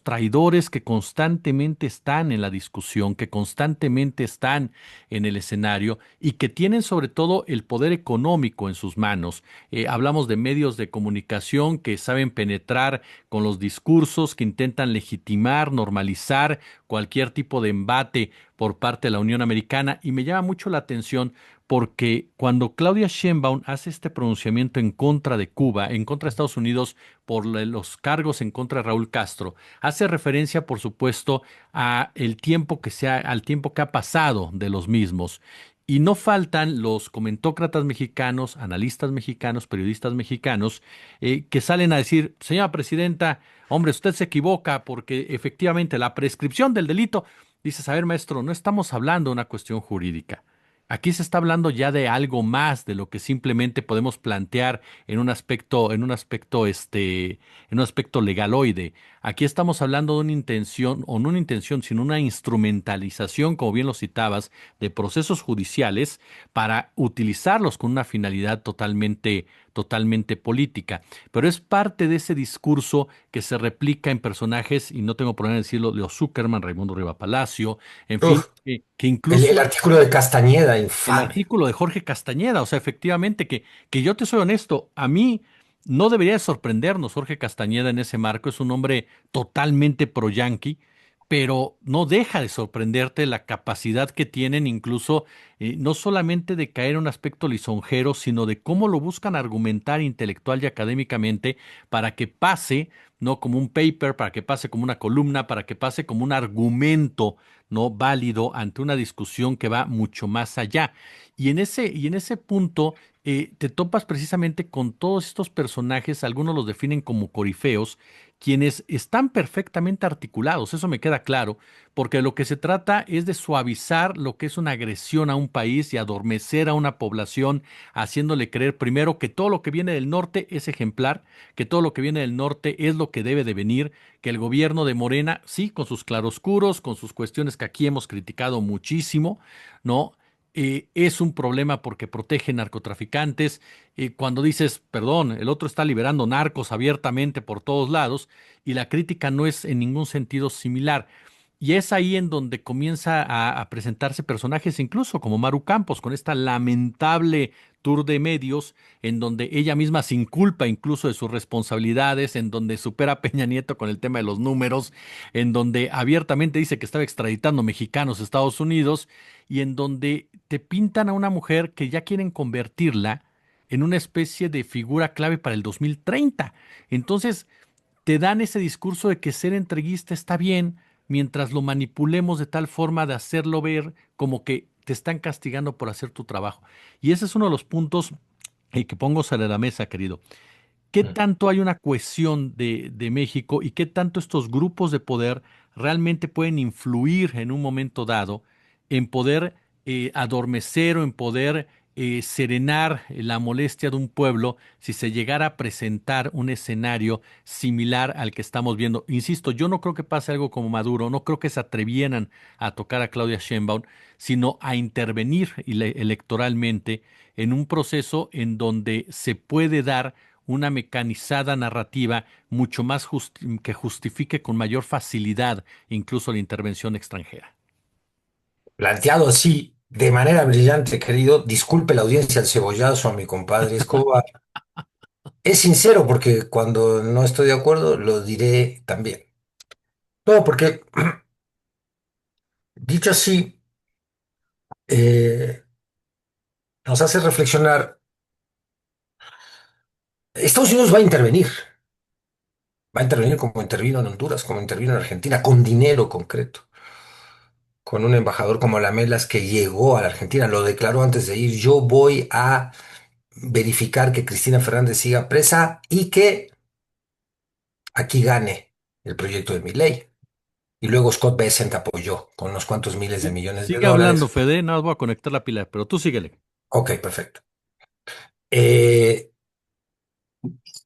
traidores que constantemente están en la discusión, que constantemente están en el escenario y que tienen sobre todo el poder económico en sus manos. Hablamos de medios de comunicación que saben penetrar con los discursos, que intentan legitimar, normalizar cualquier tipo de embate por parte de la Unión Americana y me llama mucho la atención porque cuando Claudia Sheinbaum hace este pronunciamiento en contra de Cuba, en contra de Estados Unidos por los cargos en contra de Raúl Castro, hace referencia, por supuesto, al tiempo que ha pasado de los mismos. Y no faltan los comentócratas mexicanos, analistas mexicanos, periodistas mexicanos, que salen a decir, señora presidenta, hombre, usted se equivoca porque efectivamente la prescripción del delito, dices, a ver, maestro, no estamos hablando de una cuestión jurídica. Aquí se está hablando ya de algo más de lo que simplemente podemos plantear en un aspecto legaloide. Aquí estamos hablando de una intención, o no una intención, sino una instrumentalización, como bien lo citabas, de procesos judiciales para utilizarlos con una finalidad totalmente política. Pero es parte de ese discurso que se replica en personajes, y no tengo problema en decirlo, Leo Zuckerman, Raimundo Riva Palacio, en fin, Uf, que el incluso artículo de Castañeda, el infame. artículo de Jorge Castañeda, o sea, efectivamente, que yo te soy honesto, a mí no debería de sorprendernos Jorge Castañeda en ese marco, es un hombre totalmente pro-yanqui, pero no deja de sorprenderte la capacidad que tienen incluso, no solamente de caer en un aspecto lisonjero, sino de cómo lo buscan argumentar intelectual y académicamente para que pase, no como un paper, para que pase como una columna, para que pase como un argumento no válido ante una discusión que va mucho más allá. Y en ese punto te topas precisamente con todos estos personajes, algunos los definen como corifeos, quienes están perfectamente articulados, eso me queda claro, porque lo que se trata es de suavizar lo que es una agresión a un país y adormecer a una población, haciéndole creer primero que todo lo que viene del norte es ejemplar, que todo lo que viene del norte es lo que debe de venir, que el gobierno de Morena, sí, con sus claroscuros, con sus cuestiones que aquí hemos criticado muchísimo, ¿no? Es un problema porque protege narcotraficantes. Cuando dices, perdón, el otro está liberando narcos abiertamente por todos lados y la crítica no es en ningún sentido similar. Y es ahí en donde comienza a presentarse personajes, incluso como Maru Campos, con esta lamentable tour de medios, en donde ella misma se inculpa incluso de sus responsabilidades, en donde supera a Peña Nieto con el tema de los números, en donde abiertamente dice que estaba extraditando mexicanos a Estados Unidos, y en donde te pintan a una mujer que ya quieren convertirla en una especie de figura clave para el 2030. Entonces, te dan ese discurso de que ser entreguista está bien, mientras lo manipulemos de tal forma de hacerlo ver como que te están castigando por hacer tu trabajo. Y ese es uno de los puntos que pongo sobre la mesa, querido. ¿Qué tanto hay una cohesión de México y qué tanto estos grupos de poder realmente pueden influir en un momento dado en poder adormecer o en poder serenar la molestia de un pueblo si se llegara a presentar un escenario similar al que estamos viendo? Insisto, yo no creo que pase algo como Maduro, no creo que se atrevieran a tocar a Claudia Sheinbaum, sino a intervenir electoralmente en un proceso en donde se puede dar una mecanizada narrativa mucho más que justifique con mayor facilidad incluso la intervención extranjera. Planteado así, de manera brillante, querido, disculpe la audiencia al cebollazo a mi compadre Escobar. Es sincero porque cuando no estoy de acuerdo lo diré también. No, porque dicho así, eh, nos hace reflexionar. Estados Unidos va a intervenir como intervino en Honduras, como intervino en Argentina, con dinero concreto, con un embajador como Lamelas que llegó a la Argentina, lo declaró antes de ir, yo voy a verificar que Cristina Fernández siga presa y que aquí gane el proyecto de mi ley. Y luego Scott Bessent apoyó con unos cuantos miles de millones de Sigue hablando, dólares. Fede, nada más voy a conectar la pila, pero tú síguele. Ok, perfecto. Eh,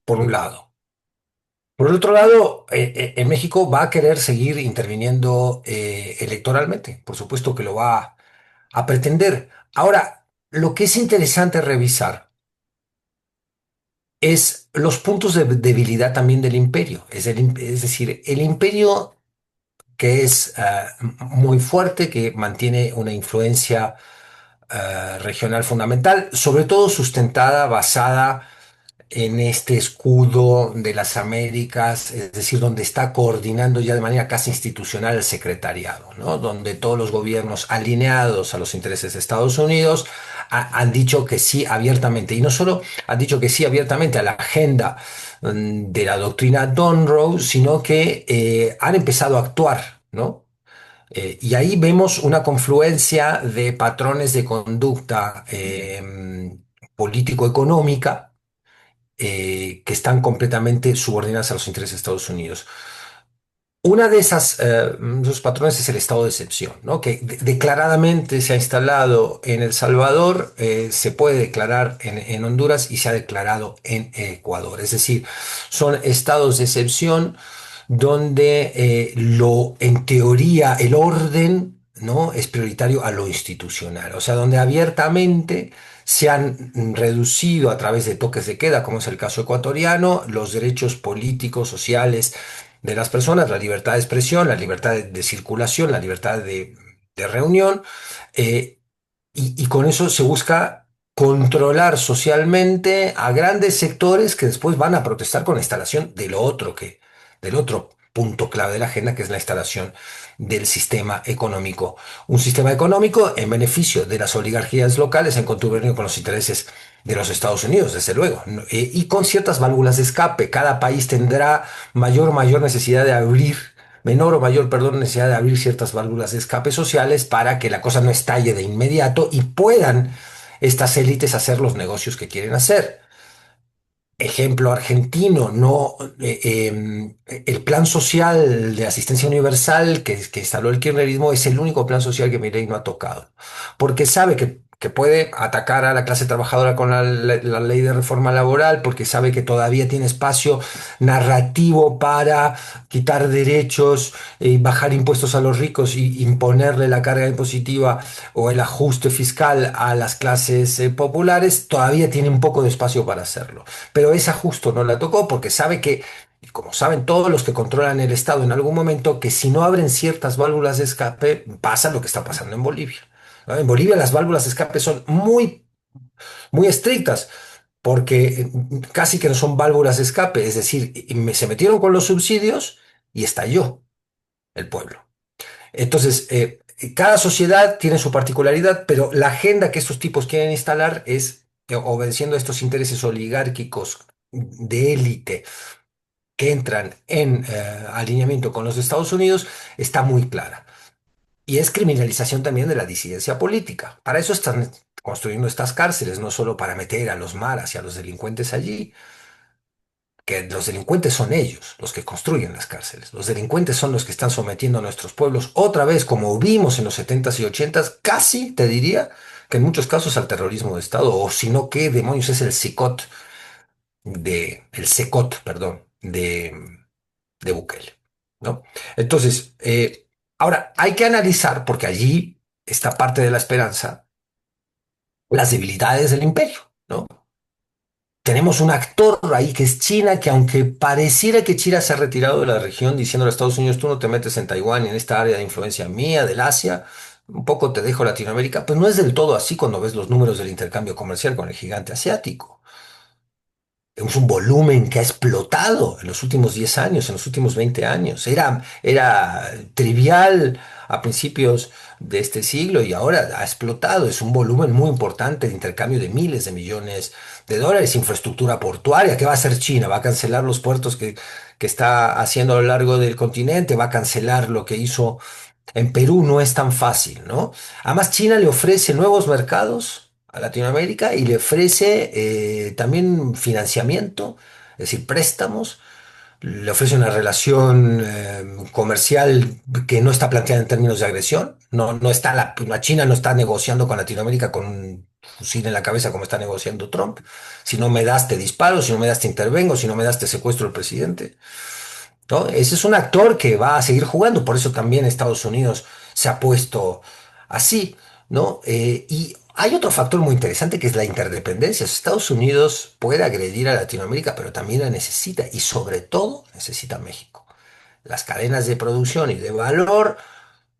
por un lado. Por el otro lado, en México va a querer seguir interviniendo electoralmente. Por supuesto que lo va a pretender. Ahora, lo que es interesante revisar es los puntos de debilidad también del imperio. Es decir, el imperio que es muy fuerte, que mantiene una influencia regional fundamental, sobre todo sustentada, basada en este escudo de las Américas, es decir, donde está coordinando ya de manera casi institucional el secretariado, ¿no? Donde todos los gobiernos alineados a los intereses de Estados Unidos han dicho que sí abiertamente, y no solo han dicho que sí abiertamente a la agenda de la doctrina Monroe, sino que han empezado a actuar, ¿no? Y ahí vemos una confluencia de patrones de conducta político-económica que están completamente subordinadas a los intereses de Estados Unidos. Una de esos patrones es el estado de excepción, ¿no? Que declaradamente se ha instalado en El Salvador, se puede declarar en Honduras y se ha declarado en Ecuador. Es decir, son estados de excepción donde en teoría, el orden, ¿no? Es prioritario a lo institucional. O sea, donde abiertamente se han reducido a través de toques de queda, como es el caso ecuatoriano, los derechos políticos, sociales de las personas, la libertad de expresión, la libertad de circulación, la libertad de reunión, eh, y con eso se busca controlar socialmente a grandes sectores que después van a protestar con la instalación del otro punto clave de la agenda, que es la instalación del sistema económico. Un sistema económico en beneficio de las oligarquías locales en contubernio con los intereses de los Estados Unidos, desde luego, ¿no? Y con ciertas válvulas de escape. Cada país tendrá mayor necesidad de abrir menor o mayor, perdón, necesidad de abrir ciertas válvulas de escape sociales para que la cosa no estalle de inmediato y puedan estas élites a hacer los negocios que quieren hacer. Ejemplo argentino, no, el plan social de asistencia universal que instaló el kirchnerismo es el único plan social que Milei no ha tocado, porque sabe que puede atacar a la clase trabajadora con la ley de reforma laboral, porque sabe que todavía tiene espacio narrativo para quitar derechos, bajar impuestos a los ricos y imponerle la carga impositiva o el ajuste fiscal a las clases populares, todavía tiene un poco de espacio para hacerlo. Pero esa justo no la tocó porque sabe que, y como saben todos los que controlan el Estado en algún momento, que si no abren ciertas válvulas de escape, pasa lo que está pasando en Bolivia. ¿No? En Bolivia las válvulas de escape son muy estrictas porque casi que no son válvulas de escape, es decir, se metieron con los subsidios y estalló el pueblo. Entonces, cada sociedad tiene su particularidad, pero la agenda que estos tipos quieren instalar es, obedeciendo a estos intereses oligárquicos de élite que entran en alineamiento con los Estados Unidos, está muy clara. Y es criminalización también de la disidencia política. Para eso están construyendo estas cárceles, no solo para meter a los maras y a los delincuentes allí, que los delincuentes son ellos los que construyen las cárceles. Los delincuentes son los que están sometiendo a nuestros pueblos otra vez, como vimos en los 70s y 80s, casi te diría que en muchos casos al terrorismo de Estado, o si no, ¿qué demonios es el SECOT, perdón, de Bukele, ¿no? Entonces, ahora hay que analizar, porque allí está parte de la esperanza, las debilidades del imperio, ¿no? Tenemos un actor ahí que es China, que aunque pareciera que China se ha retirado de la región diciendo a Estados Unidos, tú no te metes en Taiwán y en esta área de influencia mía, del Asia, un poco te dejo Latinoamérica, pues no es del todo así cuando ves los números del intercambio comercial con el gigante asiático. Es un volumen que ha explotado en los últimos 10 años, en los últimos 20 años. Era trivial a principios de este siglo y ahora ha explotado. Es un volumen muy importante de intercambio de miles de millones de dólares, infraestructura portuaria. ¿Qué va a hacer China? ¿Va a cancelar los puertos que está haciendo a lo largo del continente? ¿Va a cancelar lo que hizo en Perú? No es tan fácil, ¿no? Además, China le ofrece nuevos mercados a Latinoamérica y le ofrece también financiamiento, es decir, préstamos, le ofrece una relación comercial que no está planteada en términos de agresión. No está la China no está negociando con Latinoamérica con un fusil en la cabeza como está negociando Trump. Si no me das, te disparo, si no me das, te intervengo, si no me das, te secuestro al presidente. ¿No? Ese es un actor que va a seguir jugando, por eso también Estados Unidos se ha puesto así, ¿no? Y hay otro factor muy interesante que es la interdependencia. Estados Unidos puede agredir a Latinoamérica, pero también la necesita y sobre todo necesita a México. Las cadenas de producción y de valor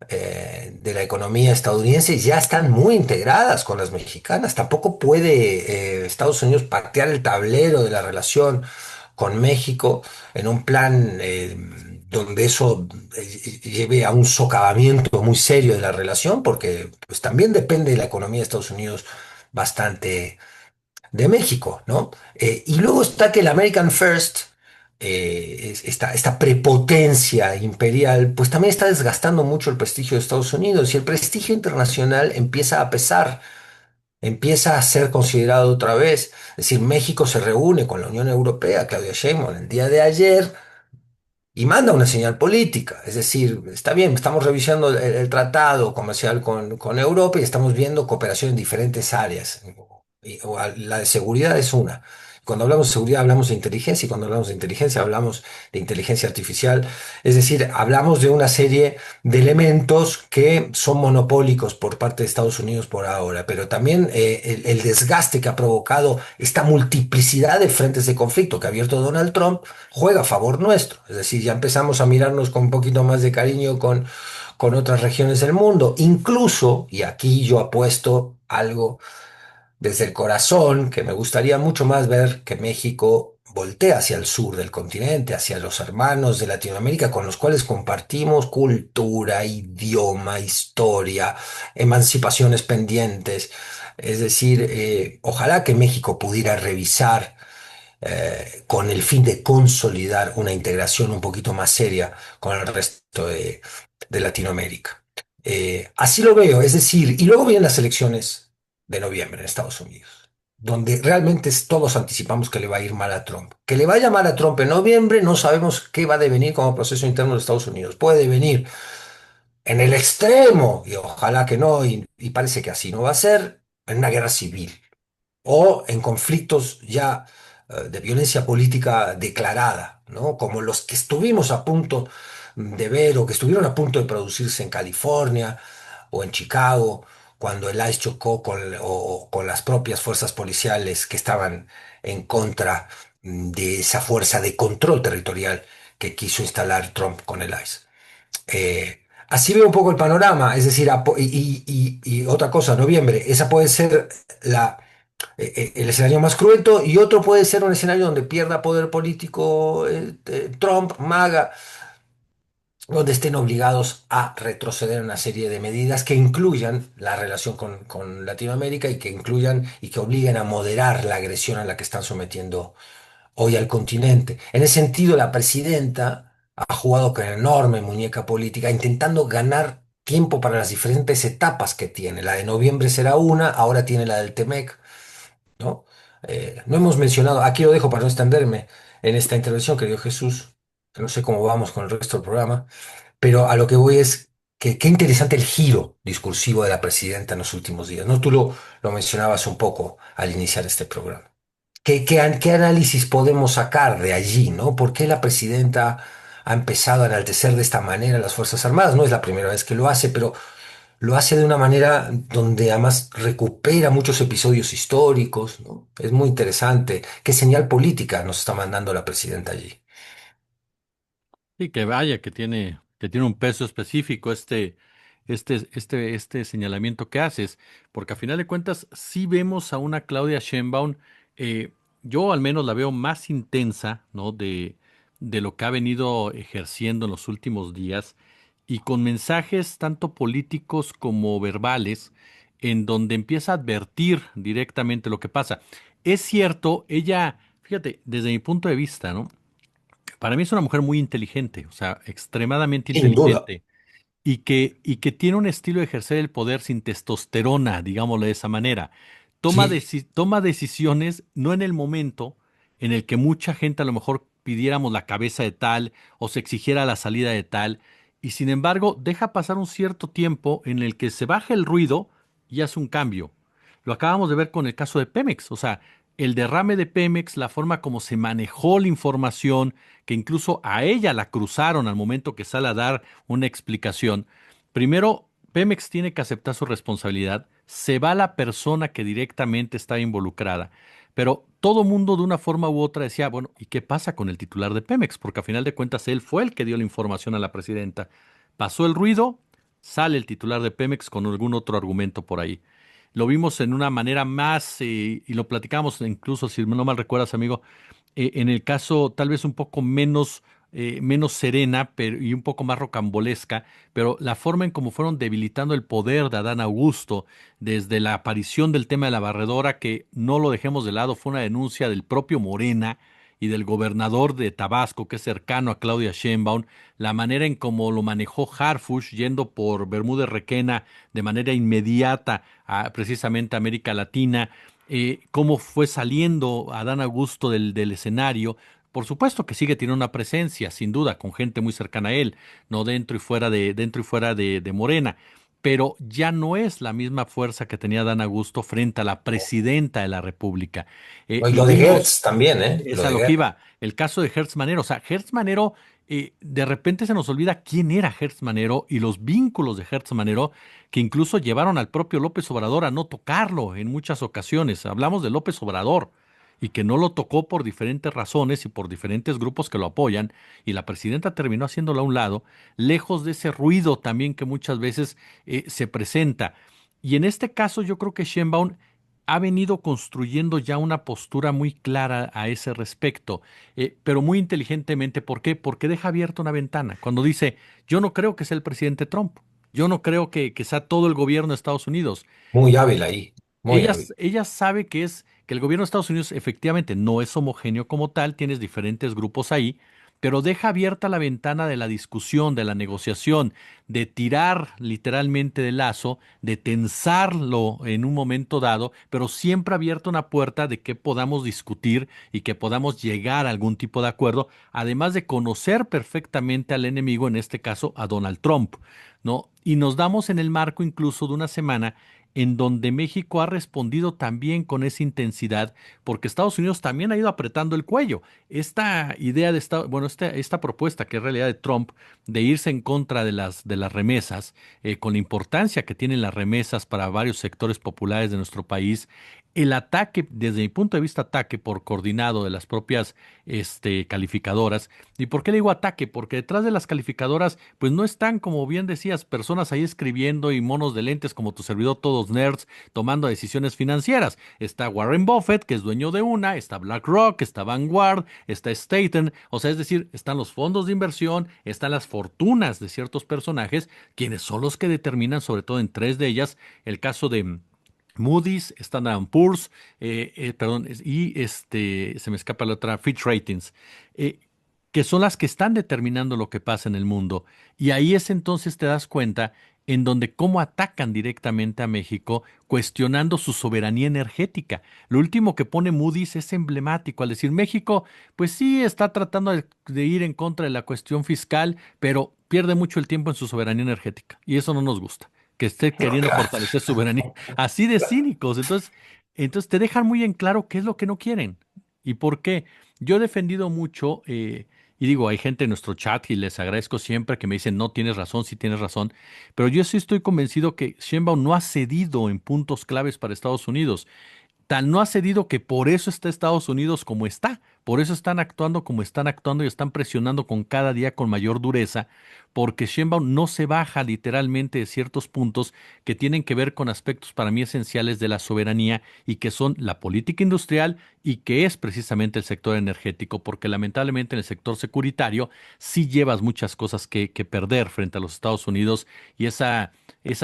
de la economía estadounidense ya están muy integradas con las mexicanas. Tampoco puede Estados Unidos patear el tablero de la relación con México en un plan donde eso lleve a un socavamiento muy serio de la relación, porque pues, también depende de la economía de Estados Unidos bastante de México, ¿no? Y luego está que el American First, esta prepotencia imperial, pues también está desgastando mucho el prestigio de Estados Unidos y el prestigio internacional empieza a pesar, empieza a ser considerado otra vez. Es decir, México se reúne con la Unión Europea, Claudia Sheinbaum, el día de ayer y manda una señal política. Es decir, está bien, estamos revisando el tratado comercial con Europa y estamos viendo cooperación en diferentes áreas. La de seguridad es una. Cuando hablamos de seguridad hablamos de inteligencia y cuando hablamos de inteligencia hablamos de inteligencia artificial. Es decir, hablamos de una serie de elementos que son monopólicos por parte de Estados Unidos por ahora, pero también el desgaste que ha provocado esta multiplicidad de frentes de conflicto que ha abierto Donald Trump juega a favor nuestro. Es decir, ya empezamos a mirarnos con un poquito más de cariño con otras regiones del mundo. Incluso, y aquí yo apuesto algo desde el corazón, que me gustaría mucho más ver que México voltea hacia el sur del continente, hacia los hermanos de Latinoamérica con los cuales compartimos cultura, idioma, historia, emancipaciones pendientes. Es decir, ojalá que México pudiera revisar con el fin de consolidar una integración un poquito más seria con el resto de Latinoamérica. Así lo veo, es decir, y luego vienen las elecciones de noviembre en Estados Unidos, donde realmente todos anticipamos que le va a ir mal a Trump. Que le vaya mal a Trump en noviembre, no sabemos qué va a devenir como proceso interno de Estados Unidos. Puede devenir en el extremo, y ojalá que no, y parece que así no va a ser, en una guerra civil o en conflictos ya de violencia política declarada, ¿no? Como los que estuvimos a punto de ver o que estuvieron a punto de producirse en California o en Chicago, cuando el ICE chocó o con las propias fuerzas policiales que estaban en contra de esa fuerza de control territorial que quiso instalar Trump con el ICE. Así veo un poco el panorama, es decir, y otra cosa, noviembre, esa puede ser el escenario más cruento y otro puede ser un escenario donde pierda poder político Trump, MAGA, donde estén obligados a retroceder en una serie de medidas que incluyan la relación con Latinoamérica y que incluyan y que obliguen a moderar la agresión a la que están sometiendo hoy al continente. En ese sentido, la presidenta ha jugado con enorme muñeca política, intentando ganar tiempo para las diferentes etapas que tiene. La de noviembre será una, ahora tiene la del Temec, ¿no? No hemos mencionado, aquí lo dejo para no extenderme en esta intervención, querido Jesús, que no sé cómo vamos con el resto del programa, pero a lo que voy es que qué interesante el giro discursivo de la presidenta en los últimos días, ¿no? Tú lo mencionabas un poco al iniciar este programa. ¿Qué análisis podemos sacar de allí, ¿no? ¿Por qué la presidenta ha empezado a enaltecer de esta manera las Fuerzas Armadas? No es la primera vez que lo hace, pero lo hace de una manera donde además recupera muchos episodios históricos, ¿no? Es muy interesante. ¿Qué señal política nos está mandando la presidenta allí? Y que vaya, que tiene un peso específico este señalamiento que haces, porque a final de cuentas sí vemos a una Claudia Sheinbaum, yo al menos la veo más intensa, ¿no? De lo que ha venido ejerciendo en los últimos días y con mensajes tanto políticos como verbales, en donde empieza a advertir directamente lo que pasa. Es cierto, ella, fíjate, desde mi punto de vista, ¿no? Para mí es una mujer muy inteligente, o sea, extremadamente Sin duda. inteligente y que tiene un estilo de ejercer el poder sin testosterona, digámoslo de esa manera. Sí, Toma decisiones no en el momento en el que mucha gente a lo mejor pidiéramos la cabeza de tal o se exigiera la salida de tal, y sin embargo deja pasar un cierto tiempo en el que se baja el ruido y hace un cambio. Lo acabamos de ver con el caso de Pemex, o sea, el derrame de Pemex, la forma como se manejó la información, que incluso a ella la cruzaron al momento que sale a dar una explicación. Primero, Pemex tiene que aceptar su responsabilidad, se va la persona que directamente está involucrada, pero todo mundo de una forma u otra decía, bueno, ¿y qué pasa con el titular de Pemex? Porque a final de cuentas él fue el que dio la información a la presidenta. Pasó el ruido, sale el titular de Pemex con algún otro argumento por ahí. Lo vimos en una manera más, y lo platicamos incluso, si no mal recuerdas, amigo, en el caso tal vez un poco menos serena y un poco más rocambolesca, pero la forma en cómo fueron debilitando el poder de Adán Augusto desde la aparición del tema de la barredora, que no lo dejemos de lado, fue una denuncia del propio Morena y del gobernador de Tabasco, que es cercano a Claudia Sheinbaum, la manera en cómo lo manejó Harfuch yendo por Bermúdez Requena de manera inmediata a precisamente América Latina, cómo fue saliendo Adán Augusto del escenario. Por supuesto que sigue teniendo una presencia, sin duda, con gente muy cercana a él, no dentro y fuera de Morena, pero ya no es la misma fuerza que tenía Adán Augusto frente a la presidenta de la República. ¿no? Y Lo lo de vimos, Gertz también, ¿eh? es Lo a de lo que Gertz. iba, el caso de Hertz Manero. O sea, Hertz Manero, de repente se nos olvida quién era Hertz Manero y los vínculos de Hertz Manero que incluso llevaron al propio López Obrador a no tocarlo en muchas ocasiones. Hablamos de López Obrador y que no lo tocó por diferentes razones y por diferentes grupos que lo apoyan, y la presidenta terminó haciéndolo a un lado, lejos de ese ruido también que muchas veces se presenta. Y en este caso yo creo que Sheinbaum ha venido construyendo ya una postura muy clara a ese respecto, pero muy inteligentemente. ¿Por qué? Porque deja abierta una ventana. Cuando dice, yo no creo que sea el presidente Trump, yo no creo que sea todo el gobierno de Estados Unidos. Muy hábil ahí, muy hábil. Ella sabe que el gobierno de Estados Unidos efectivamente no es homogéneo como tal, tienes diferentes grupos ahí, pero deja abierta la ventana de la discusión, de la negociación, de tirar literalmente del lazo, de tensarlo en un momento dado, pero siempre abierta una puerta de que podamos discutir y que podamos llegar a algún tipo de acuerdo, además de conocer perfectamente al enemigo, en este caso a Donald Trump, ¿no? Y nos damos en el marco incluso de una semana en donde México ha respondido también con esa intensidad, porque Estados Unidos también ha ido apretando el cuello. Esta idea de esta propuesta que es realidad de Trump de irse en contra de las remesas, con la importancia que tienen las remesas para varios sectores populares de nuestro país, el ataque, desde mi punto de vista, ataque por coordinado de las propias calificadoras. ¿Y por qué le digo ataque? Porque detrás de las calificadoras, pues no están, como bien decías, personas ahí escribiendo y monos de lentes como tu servidor, todos nerds, tomando decisiones financieras. Está Warren Buffett, que es dueño de una, está BlackRock, está Vanguard, está Staten, o sea, es decir, están los fondos de inversión, están las fortunas de ciertos personajes, quienes son los que determinan, sobre todo en tres de ellas, el caso de Moody's, Standard Poor's, perdón, se me escapa la otra, Fitch Ratings, eh, que son las que están determinando lo que pasa en el mundo. Y ahí es entonces te das cuenta en donde cómo atacan directamente a México, cuestionando su soberanía energética. Lo último que pone Moody's es emblemático, al decir México, pues sí está tratando de ir en contra de la cuestión fiscal, pero pierde mucho el tiempo en su soberanía energética. Y eso no nos gusta, que esté No, queriendo claro. fortalecer su soberanía. Así de cínicos. Entonces te dejan muy en claro qué es lo que no quieren y por qué. Yo he defendido mucho, y digo, hay gente en nuestro chat y les agradezco siempre que me dicen, no tienes razón, sí tienes razón, pero yo sí estoy convencido que Sheinbaum no ha cedido en puntos claves para Estados Unidos. Tan no ha cedido que por eso está Estados Unidos como está. Por eso están actuando como están actuando y están presionando con cada día con mayor dureza, porque Sheinbaum no se baja literalmente de ciertos puntos que tienen que ver con aspectos para mí esenciales de la soberanía y que son la política industrial y que es precisamente el sector energético, porque lamentablemente en el sector securitario sí llevas muchas cosas que perder frente a los Estados Unidos y esa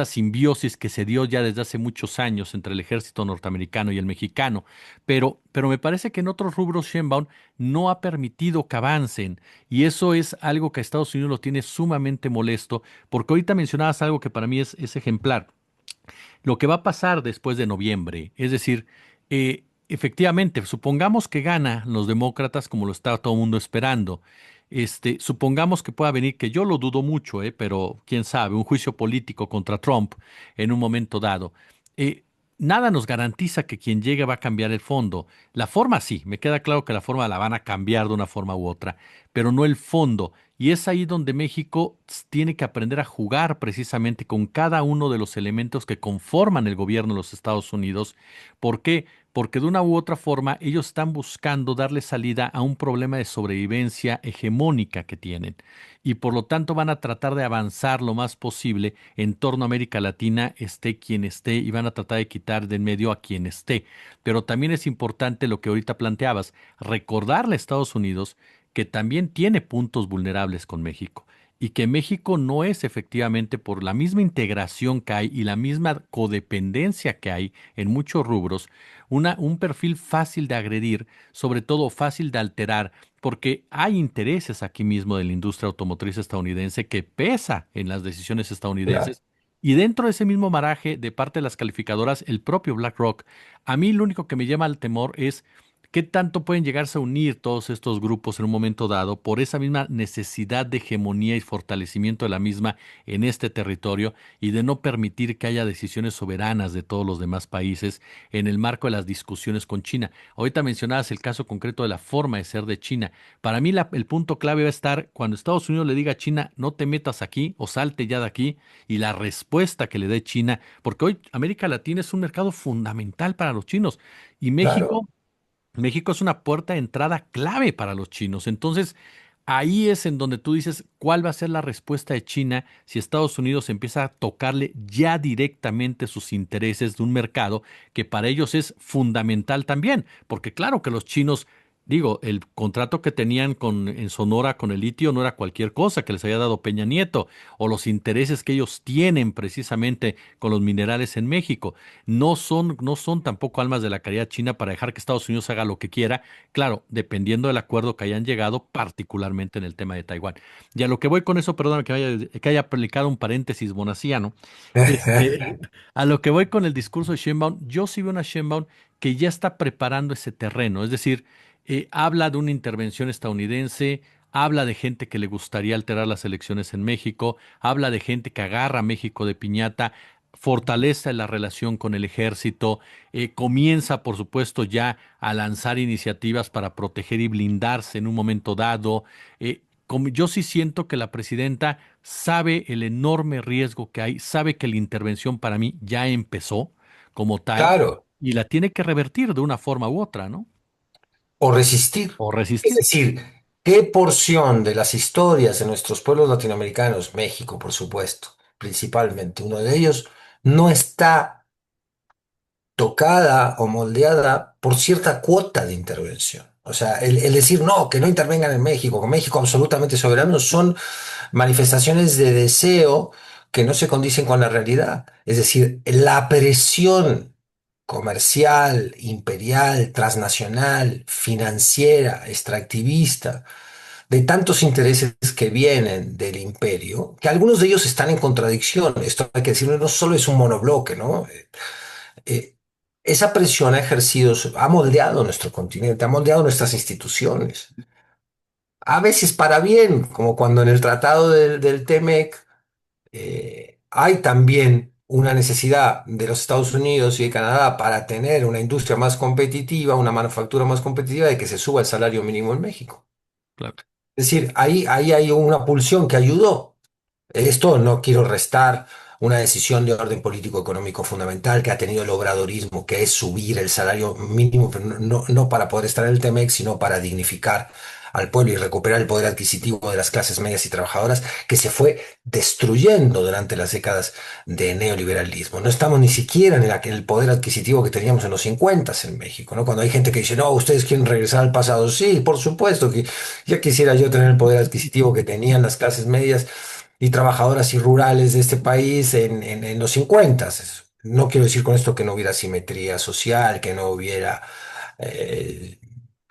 simbiosis que se dio ya desde hace muchos años entre el ejército norteamericano y el mexicano. Pero me parece que en otros rubros Sheinbaum no ha permitido que avancen y eso es algo que a Estados Unidos lo tiene sumamente molesto, porque ahorita mencionabas algo que para mí es ejemplar. Lo que va a pasar después de noviembre, es decir, efectivamente, supongamos que gana los demócratas como lo está todo el mundo esperando. Supongamos que pueda venir, que yo lo dudo mucho, pero quién sabe, un juicio político contra Trump en un momento dado. Eh, Nada nos garantiza que quien llegue va a cambiar el fondo. La forma sí, me queda claro que la forma la van a cambiar de una forma u otra, pero no el fondo. Y es ahí donde México tiene que aprender a jugar precisamente con cada uno de los elementos que conforman el gobierno de los Estados Unidos. ¿Por qué? Porque de una u otra forma ellos están buscando darle salida a un problema de sobrevivencia hegemónica que tienen. Y por lo tanto van a tratar de avanzar lo más posible en torno a América Latina, esté quien esté, y van a tratar de quitar de en medio a quien esté. Pero también es importante lo que ahorita planteabas, recordarle a Estados Unidos que también tiene puntos vulnerables con México y que México no es efectivamente por la misma integración que hay y la misma codependencia que hay en muchos rubros, un perfil fácil de agredir, sobre todo fácil de alterar, porque hay intereses aquí mismo de la industria automotriz estadounidense que pesa en las decisiones Claro. estadounidenses. Y dentro de ese mismo maraje, de parte de las calificadoras, el propio BlackRock, a mí lo único que me llama al temor es ¿qué tanto pueden llegarse a unir todos estos grupos en un momento dado por esa misma necesidad de hegemonía y fortalecimiento de la misma en este territorio y de no permitir que haya decisiones soberanas de todos los demás países en el marco de las discusiones con China? Ahorita mencionabas el caso concreto de la forma de ser de China. Para mí el punto clave va a estar cuando Estados Unidos le diga a China no te metas aquí o salte ya de aquí y la respuesta que le dé China, porque hoy América Latina es un mercado fundamental para los chinos y Claro. México es una puerta de entrada clave para los chinos. Entonces, ahí es en donde tú dices cuál va a ser la respuesta de China si Estados Unidos empieza a tocarle ya directamente sus intereses de un mercado que para ellos es fundamental también. Porque claro que los chinos Digo, el contrato que tenían en Sonora con el litio no era cualquier cosa que les había dado Peña Nieto, o los intereses que ellos tienen precisamente con los minerales en México. No son tampoco almas de la caridad china para dejar que Estados Unidos haga lo que quiera, claro, dependiendo del acuerdo que hayan llegado, particularmente en el tema de Taiwán. Y a lo que voy con eso, perdóname que haya aplicado un paréntesis bonaciano, este, a lo que voy con el discurso de Sheinbaum, yo sí veo una Sheinbaum que ya está preparando ese terreno, es decir, habla de una intervención estadounidense, habla de gente que le gustaría alterar las elecciones en México, habla de gente que agarra a México de piñata, fortalece la relación con el ejército, comienza, por supuesto, ya a lanzar iniciativas para proteger y blindarse en un momento dado. Yo sí siento que la presidenta sabe el enorme riesgo que hay, sabe que la intervención para mí ya empezó como tal Claro, y la tiene que revertir de una forma u otra, ¿no? o resistir. O Es resistir. decir, ¿qué porción de las historias de nuestros pueblos latinoamericanos, México, por supuesto, principalmente, uno de ellos, no está tocada o moldeada por cierta cuota de intervención? O sea, el decir no, que no intervengan en México, que México absolutamente soberano, son manifestaciones de deseo que no se condicen con la realidad. Es decir, la presión comercial, imperial, transnacional, financiera, extractivista, de tantos intereses que vienen del imperio, que algunos de ellos están en contradicción. Esto hay que decirlo, no solo es un monobloque, ¿no? Eh, esa presión ha ejercido, ha moldeado nuestro continente, ha moldeado nuestras instituciones. A veces para bien, como cuando en el tratado del TEMEC hay también una necesidad de los Estados Unidos y de Canadá para tener una industria más competitiva, una manufactura más competitiva, de que se suba el salario mínimo en México. Claro. Es decir, ahí hay una pulsión que ayudó. Esto no quiero restar una decisión de orden político-económico fundamental que ha tenido el obradorismo, que es subir el salario mínimo, pero no para poder estar en el TEMEC, sino para dignificar al pueblo y recuperar el poder adquisitivo de las clases medias y trabajadoras que se fue destruyendo durante las décadas de neoliberalismo. No estamos ni siquiera en el poder adquisitivo que teníamos en los 50 en México, ¿no? Cuando hay gente que dice, no, ustedes quieren regresar al pasado. Sí, por supuesto que ya quisiera yo tener el poder adquisitivo que tenían las clases medias y trabajadoras y rurales de este país en los 50. No quiero decir con esto que no hubiera simetría social, que no hubiera eh,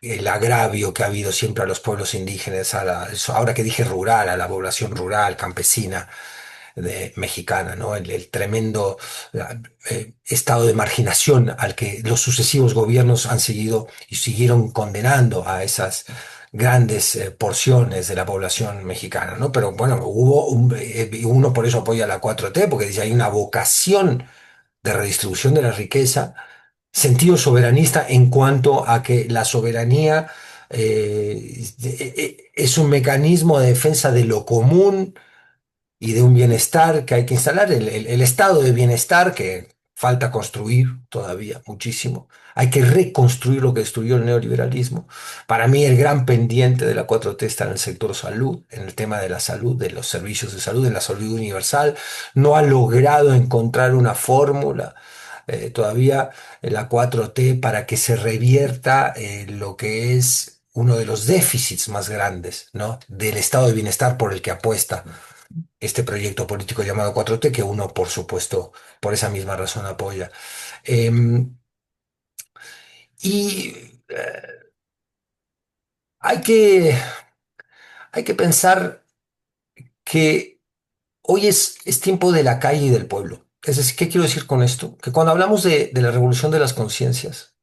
el agravio que ha habido siempre a los pueblos indígenas, ahora que dije rural, a la población rural, campesina, mexicana, ¿no? El tremendo estado de marginación al que los sucesivos gobiernos han seguido y siguieron condenando a esas grandes porciones de la población mexicana, ¿no? Pero bueno, uno por eso apoya la 4T, porque dice hay una vocación de redistribución de la riqueza, sentido soberanista en cuanto a que la soberanía es un mecanismo de defensa de lo común y de un bienestar que hay que instalar, el estado de bienestar que falta construir todavía muchísimo. Hay que reconstruir lo que destruyó el neoliberalismo. Para mí el gran pendiente de la 4T está en el sector salud, en el tema de la salud, de los servicios de salud, en la salud universal. No ha logrado encontrar una fórmula todavía la 4T para que se revierta lo que es uno de los déficits más grandes, ¿no? Del estado de bienestar por el que apuesta este proyecto político llamado 4T, que uno, por supuesto, por esa misma razón apoya. Em, y hay que, hay que pensar que hoy es tiempo de la calle y del pueblo. Es decir, ¿qué quiero decir con esto? Que cuando hablamos de la revolución de las conciencias,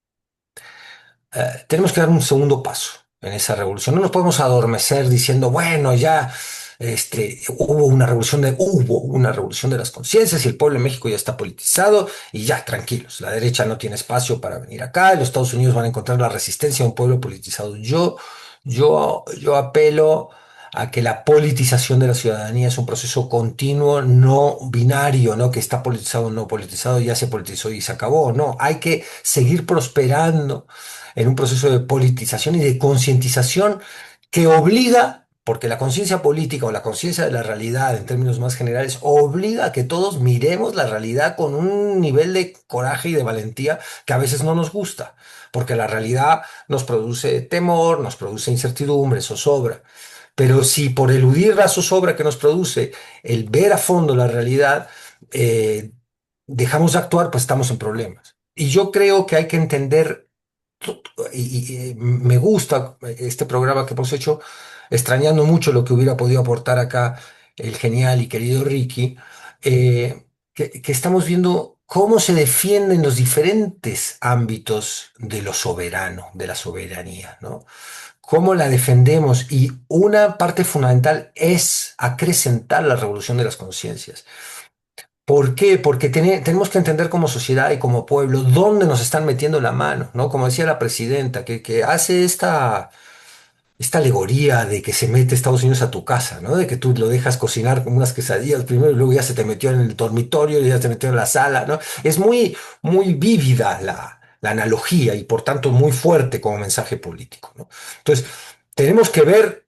tenemos que dar un segundo paso en esa revolución. No nos podemos adormecer diciendo, bueno, ya hubo una revolución de las conciencias y el pueblo de México ya está politizado y ya, tranquilos, la derecha no tiene espacio para venir acá y los Estados Unidos van a encontrar la resistencia a un pueblo politizado. Yo apelo a que la politización de la ciudadanía es un proceso continuo, no binario, ¿no? Que está politizado o no politizado, ya se politizó y se acabó. No, hay que seguir prosperando en un proceso de politización y de concientización que obliga. porque la conciencia política o la conciencia de la realidad en términos más generales obliga a que todos miremos la realidad con un nivel de coraje y de valentía que a veces no nos gusta, porque la realidad nos produce temor, nos produce incertidumbre, zozobra. Pero si por eludir la zozobra que nos produce el ver a fondo la realidad, eh, dejamos de actuar, pues estamos en problemas. Y yo creo que hay que entender, y me gusta este programa que hemos hecho, extrañando mucho lo que hubiera podido aportar acá el genial y querido Ricky, que estamos viendo cómo se defienden los diferentes ámbitos de lo soberano, de la soberanía, ¿no? Cómo la defendemos y una parte fundamental es acrecentar la revolución de las conciencias. ¿Por qué? Porque tenemos que entender como sociedad y como pueblo dónde nos están metiendo la mano, ¿no? Como decía la presidenta, que hace esta alegoría de que se mete Estados Unidos a tu casa, ¿no? De que tú lo dejas cocinar como unas quesadillas primero y luego ya se te metió en el dormitorio y ya se metió en la sala, ¿no? Es muy, muy vívida la analogía y por tanto muy fuerte como mensaje político, ¿no? Entonces, tenemos que ver,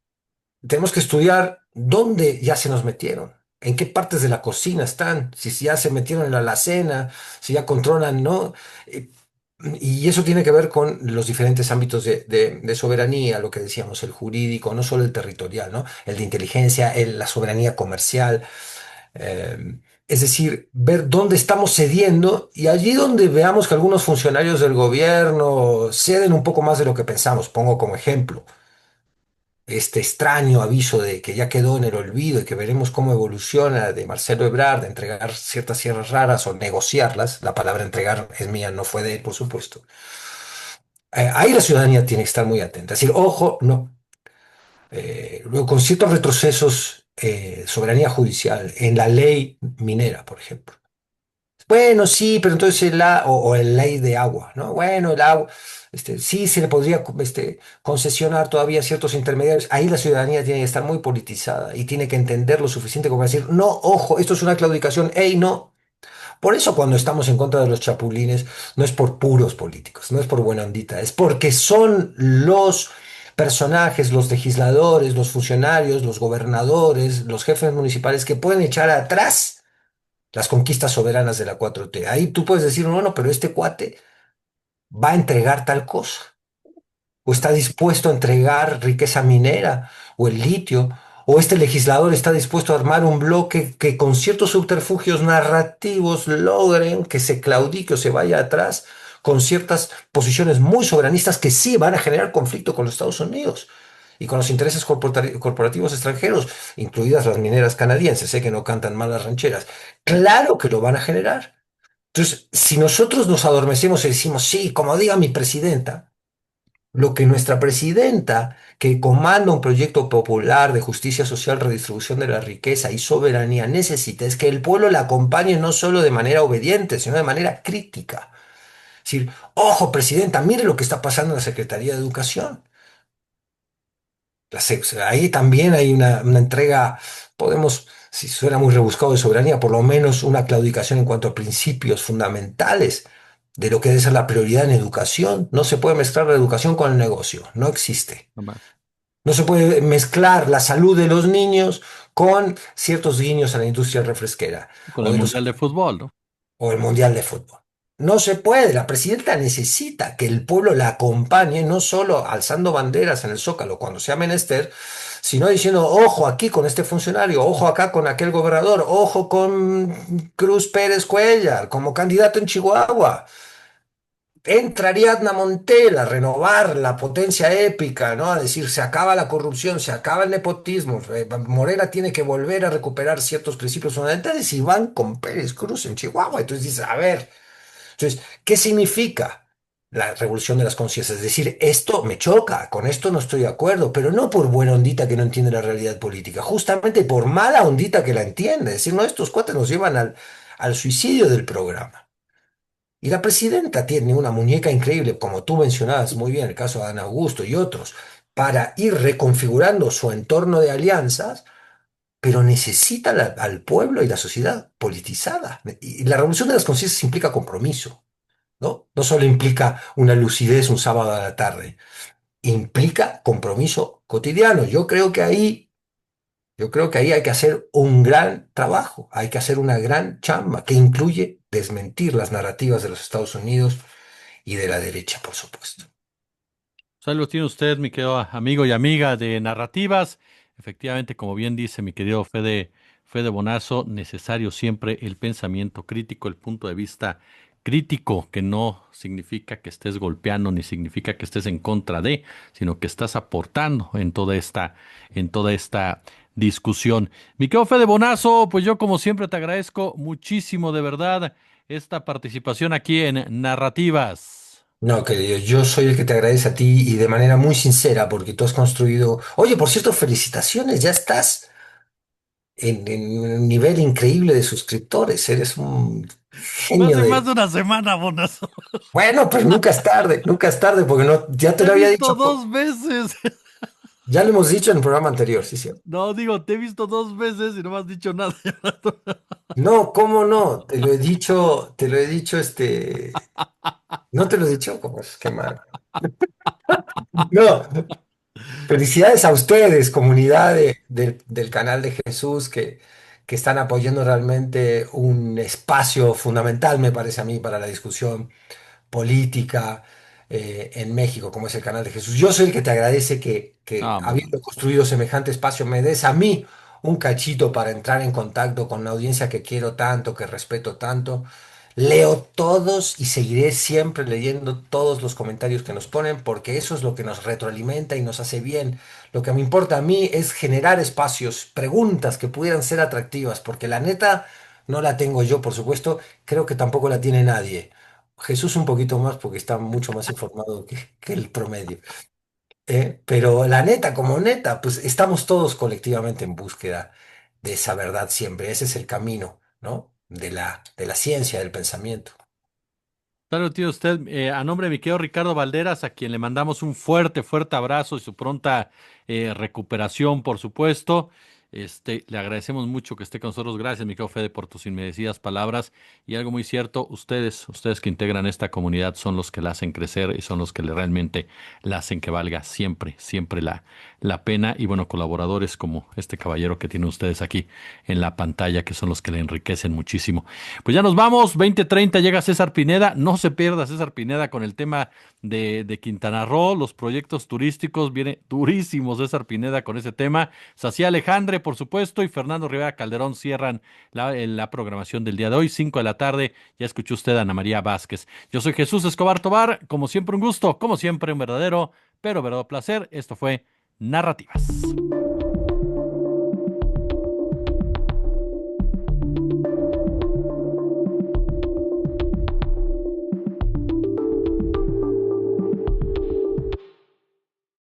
tenemos que estudiar dónde ya se nos metieron, en qué partes de la cocina están, si ya se metieron en la alacena, si ya controlan, ¿no? Eh, y eso tiene que ver con los diferentes ámbitos de soberanía, lo que decíamos, el jurídico, no solo el territorial, ¿no? El de inteligencia, la soberanía comercial. Es decir, ver dónde estamos cediendo y allí donde veamos que algunos funcionarios del gobierno ceden un poco más de lo que pensamos. Pongo como ejemplo este extraño aviso de que ya quedó en el olvido y que veremos cómo evoluciona de Marcelo Ebrard, de entregar ciertas tierras raras o negociarlas. La palabra entregar es mía, no fue de él, por supuesto. Ahí la ciudadanía tiene que estar muy atenta. Es decir, ojo, no. Luego, con ciertos retrocesos, soberanía judicial en la ley minera, por ejemplo. Bueno, sí, pero entonces o el ley de agua, ¿no? Bueno, el agua, sí se le podría concesionar todavía a ciertos intermediarios. Ahí la ciudadanía tiene que estar muy politizada y tiene que entender lo suficiente como decir, no, ojo, esto es una claudicación, ey, no. Por eso cuando estamos en contra de los chapulines, no es por puros políticos, no es por buena ondita, es porque son los personajes, los legisladores, los funcionarios, los gobernadores, los jefes municipales que pueden echar atrás las conquistas soberanas de la 4T. Ahí tú puedes decir, bueno, pero este cuate va a entregar tal cosa, o está dispuesto a entregar riqueza minera, o el litio, o este legislador está dispuesto a armar un bloque que con ciertos subterfugios narrativos logren que se claudique o se vaya atrás con ciertas posiciones muy soberanistas que sí van a generar conflicto con los Estados Unidos y con los intereses corporativos extranjeros, incluidas las mineras canadienses, sé que no cantan mal las rancheras. Claro que lo van a generar. Entonces, si nosotros nos adormecemos y decimos, sí, como diga mi presidenta, lo que nuestra presidenta, que comanda un proyecto popular de justicia social, redistribución de la riqueza y soberanía, necesita es que el pueblo la acompañe no solo de manera obediente, sino de manera crítica. Es decir, ojo, presidenta, mire lo que está pasando en la Secretaría de Educación. Ahí también hay una entrega, podemos, si suena muy rebuscado de soberanía, por lo menos una claudicación en cuanto a principios fundamentales de lo que debe ser la prioridad en educación. No se puede mezclar la educación con el negocio, no existe. No más. No se puede mezclar la salud de los niños con ciertos guiños a la industria refresquera Con o el de los Mundial de Fútbol, ¿no? o el Mundial de Fútbol. No se puede, la presidenta necesita que el pueblo la acompañe, no solo alzando banderas en el Zócalo cuando sea menester, sino diciendo, ojo aquí con este funcionario, ojo acá con aquel gobernador, ojo con Cruz Pérez Cuellar como candidato en Chihuahua. Entra Ariadna Montela a renovar la potencia épica, ¿no? A decir, se acaba la corrupción, se acaba el nepotismo, Morena tiene que volver a recuperar ciertos principios fundamentales y van con Pérez Cruz en Chihuahua. Entonces dices, a ver, entonces, ¿qué significa la revolución de las conciencias? Es decir, esto me choca, con esto no estoy de acuerdo, pero no por buena ondita que no entiende la realidad política, justamente por mala ondita que la entiende. Es decir, no, estos cuates nos llevan al suicidio del programa. Y la presidenta tiene una muñeca increíble, como tú mencionabas muy bien, el caso de Ana Augusto y otros, para ir reconfigurando su entorno de alianzas, pero necesita al pueblo y la sociedad politizada. Y la revolución de las conciencias implica compromiso, ¿no? No solo implica una lucidez un sábado a la tarde, implica compromiso cotidiano. Yo creo que ahí Yo creo que ahí hay que hacer un gran trabajo, hay que hacer una gran chamba que incluye desmentir las narrativas de los Estados Unidos y de la derecha, por supuesto. Salud tiene usted, mi querido amigo y amiga de narrativas. Efectivamente, como bien dice mi querido Fede Bonazo, necesario siempre el pensamiento crítico, el punto de vista crítico, que no significa que estés golpeando ni significa que estés en contra de, sino que estás aportando en toda esta discusión. Mi querido Fede Bonazo, pues yo como siempre te agradezco muchísimo de verdad esta participación aquí en Narrativas. No, querido, yo soy el que te agradece a ti y de manera muy sincera porque tú has construido... Oye, por cierto, felicitaciones, ya estás en un nivel increíble de suscriptores, eres un Fue genio hace más de... de una semana, Bonazo. Bueno, pues nunca es tarde porque no, ya te Te he lo había visto dicho, dos veces. ya lo hemos dicho en el programa anterior, sí, sí. No, digo, te he visto dos veces y no me has dicho nada. No, ¿cómo no? Te lo he dicho, ¿no te lo he dicho? ¿Cómo es? Qué mal. No, felicidades a ustedes, comunidad del canal de Jesús, que están apoyando realmente un espacio fundamental, me parece a mí, para la discusión política en México, como es el canal de Jesús. Yo soy el que te agradece que Ah, hombre, habiendo Bonazo. construido semejante espacio, me des a mí un cachito para entrar en contacto con la audiencia que quiero tanto, que respeto tanto. Leo todos y seguiré siempre leyendo todos los comentarios que nos ponen porque eso es lo que nos retroalimenta y nos hace bien. Lo que me importa a mí es generar espacios, preguntas que pudieran ser atractivas, porque la neta no la tengo yo, por supuesto, creo que tampoco la tiene nadie. Jesús un poquito más porque está mucho más informado que el promedio. Pero la neta, como neta, pues estamos todos colectivamente en búsqueda de esa verdad siempre. Ese es el camino, ¿no? De la ciencia, del pensamiento. Claro, tío, usted, a nombre de mi querido Ricardo Valderas, a quien le mandamos un fuerte, fuerte abrazo y su pronta recuperación, por supuesto. Le agradecemos mucho que esté con nosotros. Gracias, mi querido Fede, por tus inmerecidas palabras. Y algo muy cierto, ustedes que integran esta comunidad son los que la hacen crecer y son los que realmente la hacen que valga siempre, siempre la pena. Y bueno, colaboradores como este caballero que tienen ustedes aquí en la pantalla, que son los que le enriquecen muchísimo. Pues ya nos vamos, 20:30 llega César Pineda, no se pierda César Pineda con el tema de Quintana Roo, los proyectos turísticos, viene durísimo César Pineda con ese tema, Sacía Alejandre, por supuesto, y Fernando Rivera Calderón cierran la programación del día de hoy, 5 de la tarde, ya escuchó usted a Ana María Vázquez. Yo soy Jesús Escobar Tobar, como siempre un gusto, como siempre un verdadero, pero verdadero placer, esto fue Narrativas.